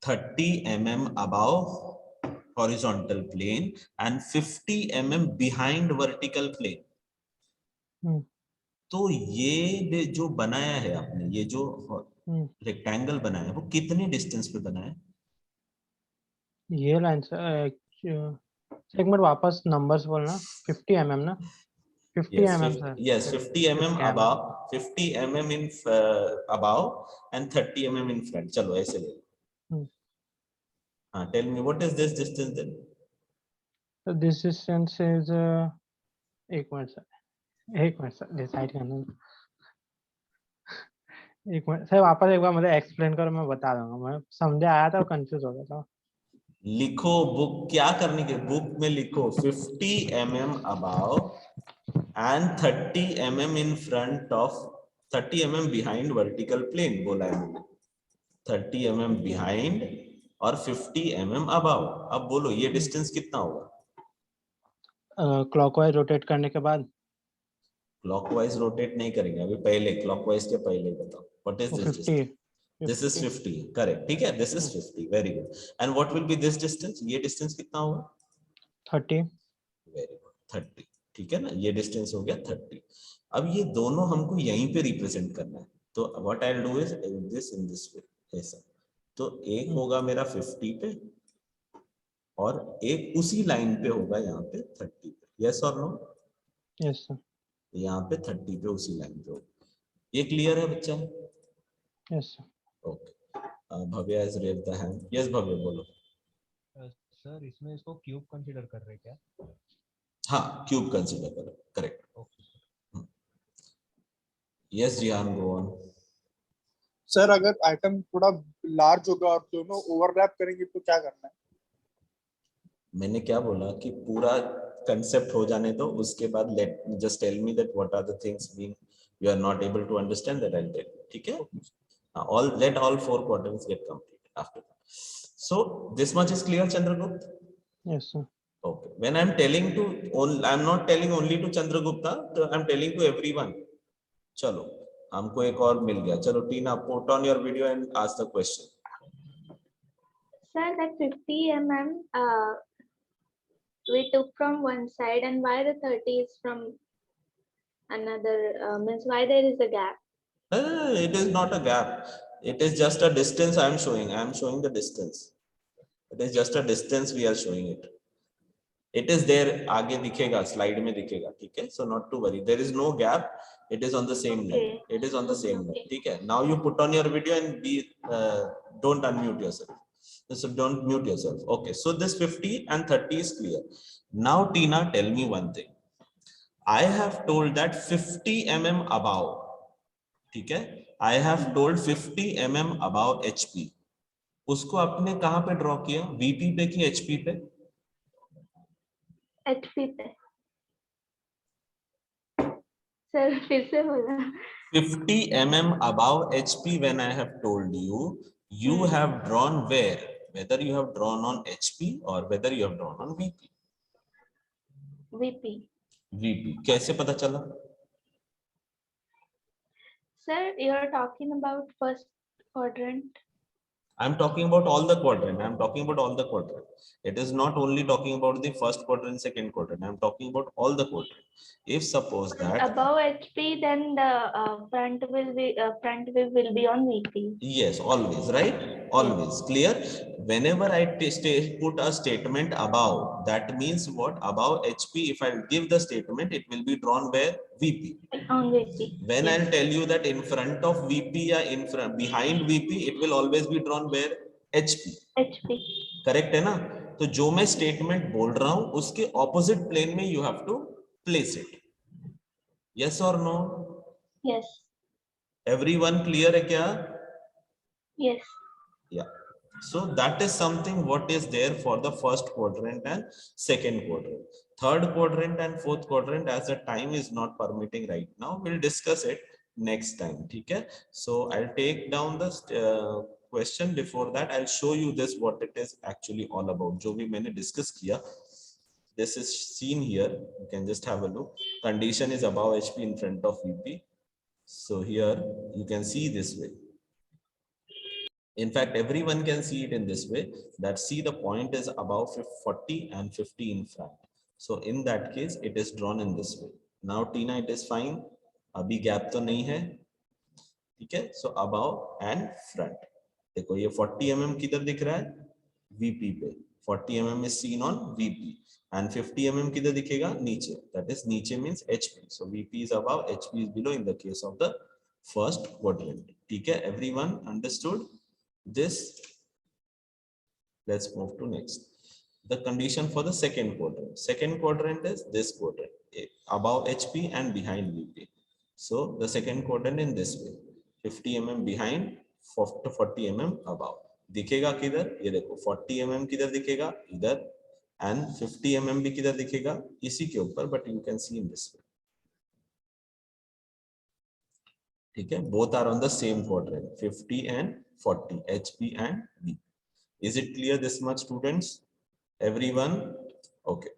30 mm above horizontal plane and 50 mm behind vertical plane. तो ये जो बनाया है आपने, ये जो रेक्टेंगल बनाया है वो कितनी डिस्टेंस पे बनाया है? ये लाइन एक मिनट वापस नंबर्स बोलना. 50 mm ना? 50 mm sir. Yes, 50 mm above, 50 mm in above and 30 mm in front. चलो ऐसे ले. हाँ, tell me what is this distance then? So this distance is एक मिनट सर डिसाइड करना. एक मिनट सर, वापस एक बार मुझे एक्सप्लेन करो, मैं बता दूंगा. मैं समझे आया था और कंफ्यूज हो गया था. लिखो बुक, क्या करने के बुक में लिखो 50 mm above and 30 mm in front of 30 mm behind vertical plane बोला है मैंने. 30 mm behind और 50 mm above. अब बोलो ये डिस्टेंस कितना होगा? क्लॉकवाइज रोटेट करने के बाद. क्लॉकवाइज रोटेट नहीं करेंगे अभी, पहले क्लॉकवाइज के पहले बताओ. What is this distance? This is 50. Correct, ठीक है, this is 50. Very good. And what will be this distance? ये डिस्टेंस कितना होगा? 30. Very good, 30. ठीक है ना, ये डिस्टेंस हो गया 30. अब ये दोनों हमको यहीं पे रिप्रेजेंट करना है. तो what I will do is this in this way, ऐसा. तो एक होगा मेरा 50 पे और एक उसी लाइन पे होगा यहाँ पे 30 पे. यस और नो? Yes sir. यहाँ पे 30 पे उसी लाइन पे होगा. ये क्लियर है बच्चा? Yes sir. Okay. Bhavya is raise the hand. Yes Bhavya बोलो. सर इसमें इसको क्यूब कंसीडर कर रहे क्या? हाँ, क्यूब कंसीडर करो. Correct. Yes Jihan, go on. Sir अगर आइटम थोड़ा लार्ज होगा और दोनों ओवरलैप करेंगे तो क्या करना है? मैंने क्या बोला कि पूरा कंसेप्ट हो जाने दो, उसके बाद let just tell me that what are the things being you are not able to understand that I will tell. ठीक है, all let all 4 quadrants get completed after that. So this much is clear, Chandragupta? Yes sir. Okay, when I'm telling to I'm not telling only to Chandragupta, I'm telling to everyone. चलो हमको एक और मिल गया. चलो टीना, put on your video and ask the question. Sir, that 50 mm we took from one side, and why the 30 is from another, means why there is a gap? It is not a gap. It is just a distance I am showing. I am showing the distance. It is just a distance we are showing it. It is there. आगे दिखेगा, slide में दिखेगा. ठीक है. So not to worry. There is no gap. It is on the same line. It is on the same line. ठीक है. Now you put on your video and be don't unmute yourself. So don't mute yourself. Okay. So this 50 and 30 is clear. Now Tina, tell me one thing. I have told that 50 mm above. ठीक है, I have told 50 mm above HP. उसको आपने कहां पे draw किया? VP पे कि HP पे? HP पे. सर फिर से बोला. 50 mm above HP when I have told you, you have drawn where? Whether you have drawn on HP or whether you have drawn on VP? VP. VP. कैसे पता चला? Sir, you are talking about first quadrant. I'm talking about all the quadrant. I'm talking about all the quadrant. It is not only talking about the first quadrant, second quadrant. I'm talking about all the quadrant. If suppose that above HP, then the front view will be on VP. Yes, always, right? Always. Yes. Clear? Whenever I put a statement above, that means what? Above HP, if I give the statement, it will be drawn where? VP. On VP. When I'll tell you that in front of VP or in front, behind VP, it will always be drawn where? HP HP. Correct है ना? तो जो मैं statement बोल रहा हूं उसके opposite plane में you have to place it. Yes और नो? Yes. एवरीवन क्लियर है क्या? Yes. Yeah. So that is something what is there for the first quadrant and second quadrant. Third quadrant and fourth quadrant, as the time is not permitting right now, we'll discuss it next time. Okay? So I'll take down the question. Before that, I'll show you this what it is actually all about. जो भी मैंने discuss किया, this is seen here. You can just have a look. Condition is above HP in front of VP. So here you can see this way. In fact, everyone can see it in this way, that see the point is above 40 and 50 in front. So in that case, it is drawn in this way. Now Tina, it is fine. Abhi gap to nahi hai. ठीक है? So above and front. देखो ये 40 mm किधर दिख रहा है? VP पे. 40 mm is seen on VP. And 50 mm किधर दिखेगा? नीचे. That is नीचे means HP. So VP is above, HP is below in the case of the first quadrant. ठीक है? Everyone understood this? Let's move to next. The condition for the second quadrant. Second quadrant is this quadrant, above HP and behind VP. So the second quadrant in this way, 50 mm behind, 40 mm above. दिखेगा किधर? ये देखो 40 mm किधर दिखेगा? इधर, and 50 mm भी किधर दिखेगा? इसी के ऊपर, but you can see in this way. ठीक है? Both are on the same quadrant, 50 and 40, HP and VP. Is it clear this much, students? Everyone? Okay.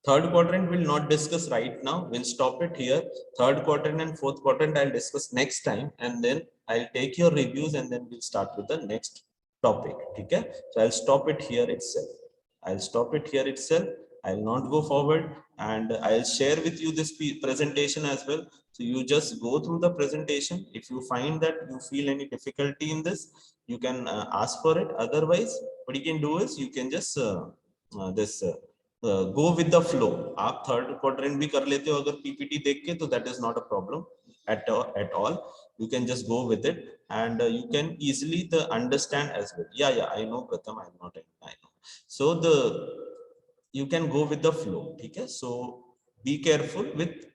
Third quadrant will not discuss right now. We'll stop it here. Third quadrant and fourth quadrant I'll discuss next time, and then I'll take your reviews and then we'll start with the next topic. Okay? So I'll stop it here itself. I'll stop it here itself. I'll not go forward, and I'll share with you this presentation as well. So you just go through the presentation. If you find that you feel any difficulty in this, you can ask for it. Otherwise, what you can do is you can just go with the flow. आप third quadrant भी कर लेते हो अगर PPT देख के, तो that is not a problem at all. You can just go with it, and you can easily understand as well. Yeah, I know, Pratham, I'm not, I know. So you can go with the flow. ठीक है? So be careful with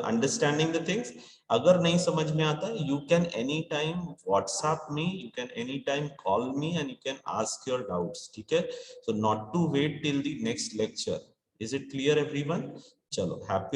understanding the things. अगर नहीं समझ में आता, you can anytime WhatsApp me, you can anytime call me, and you can ask your doubts. ठीक है? So not to wait till the next lecture. Is it clear, everyone? चलो, happy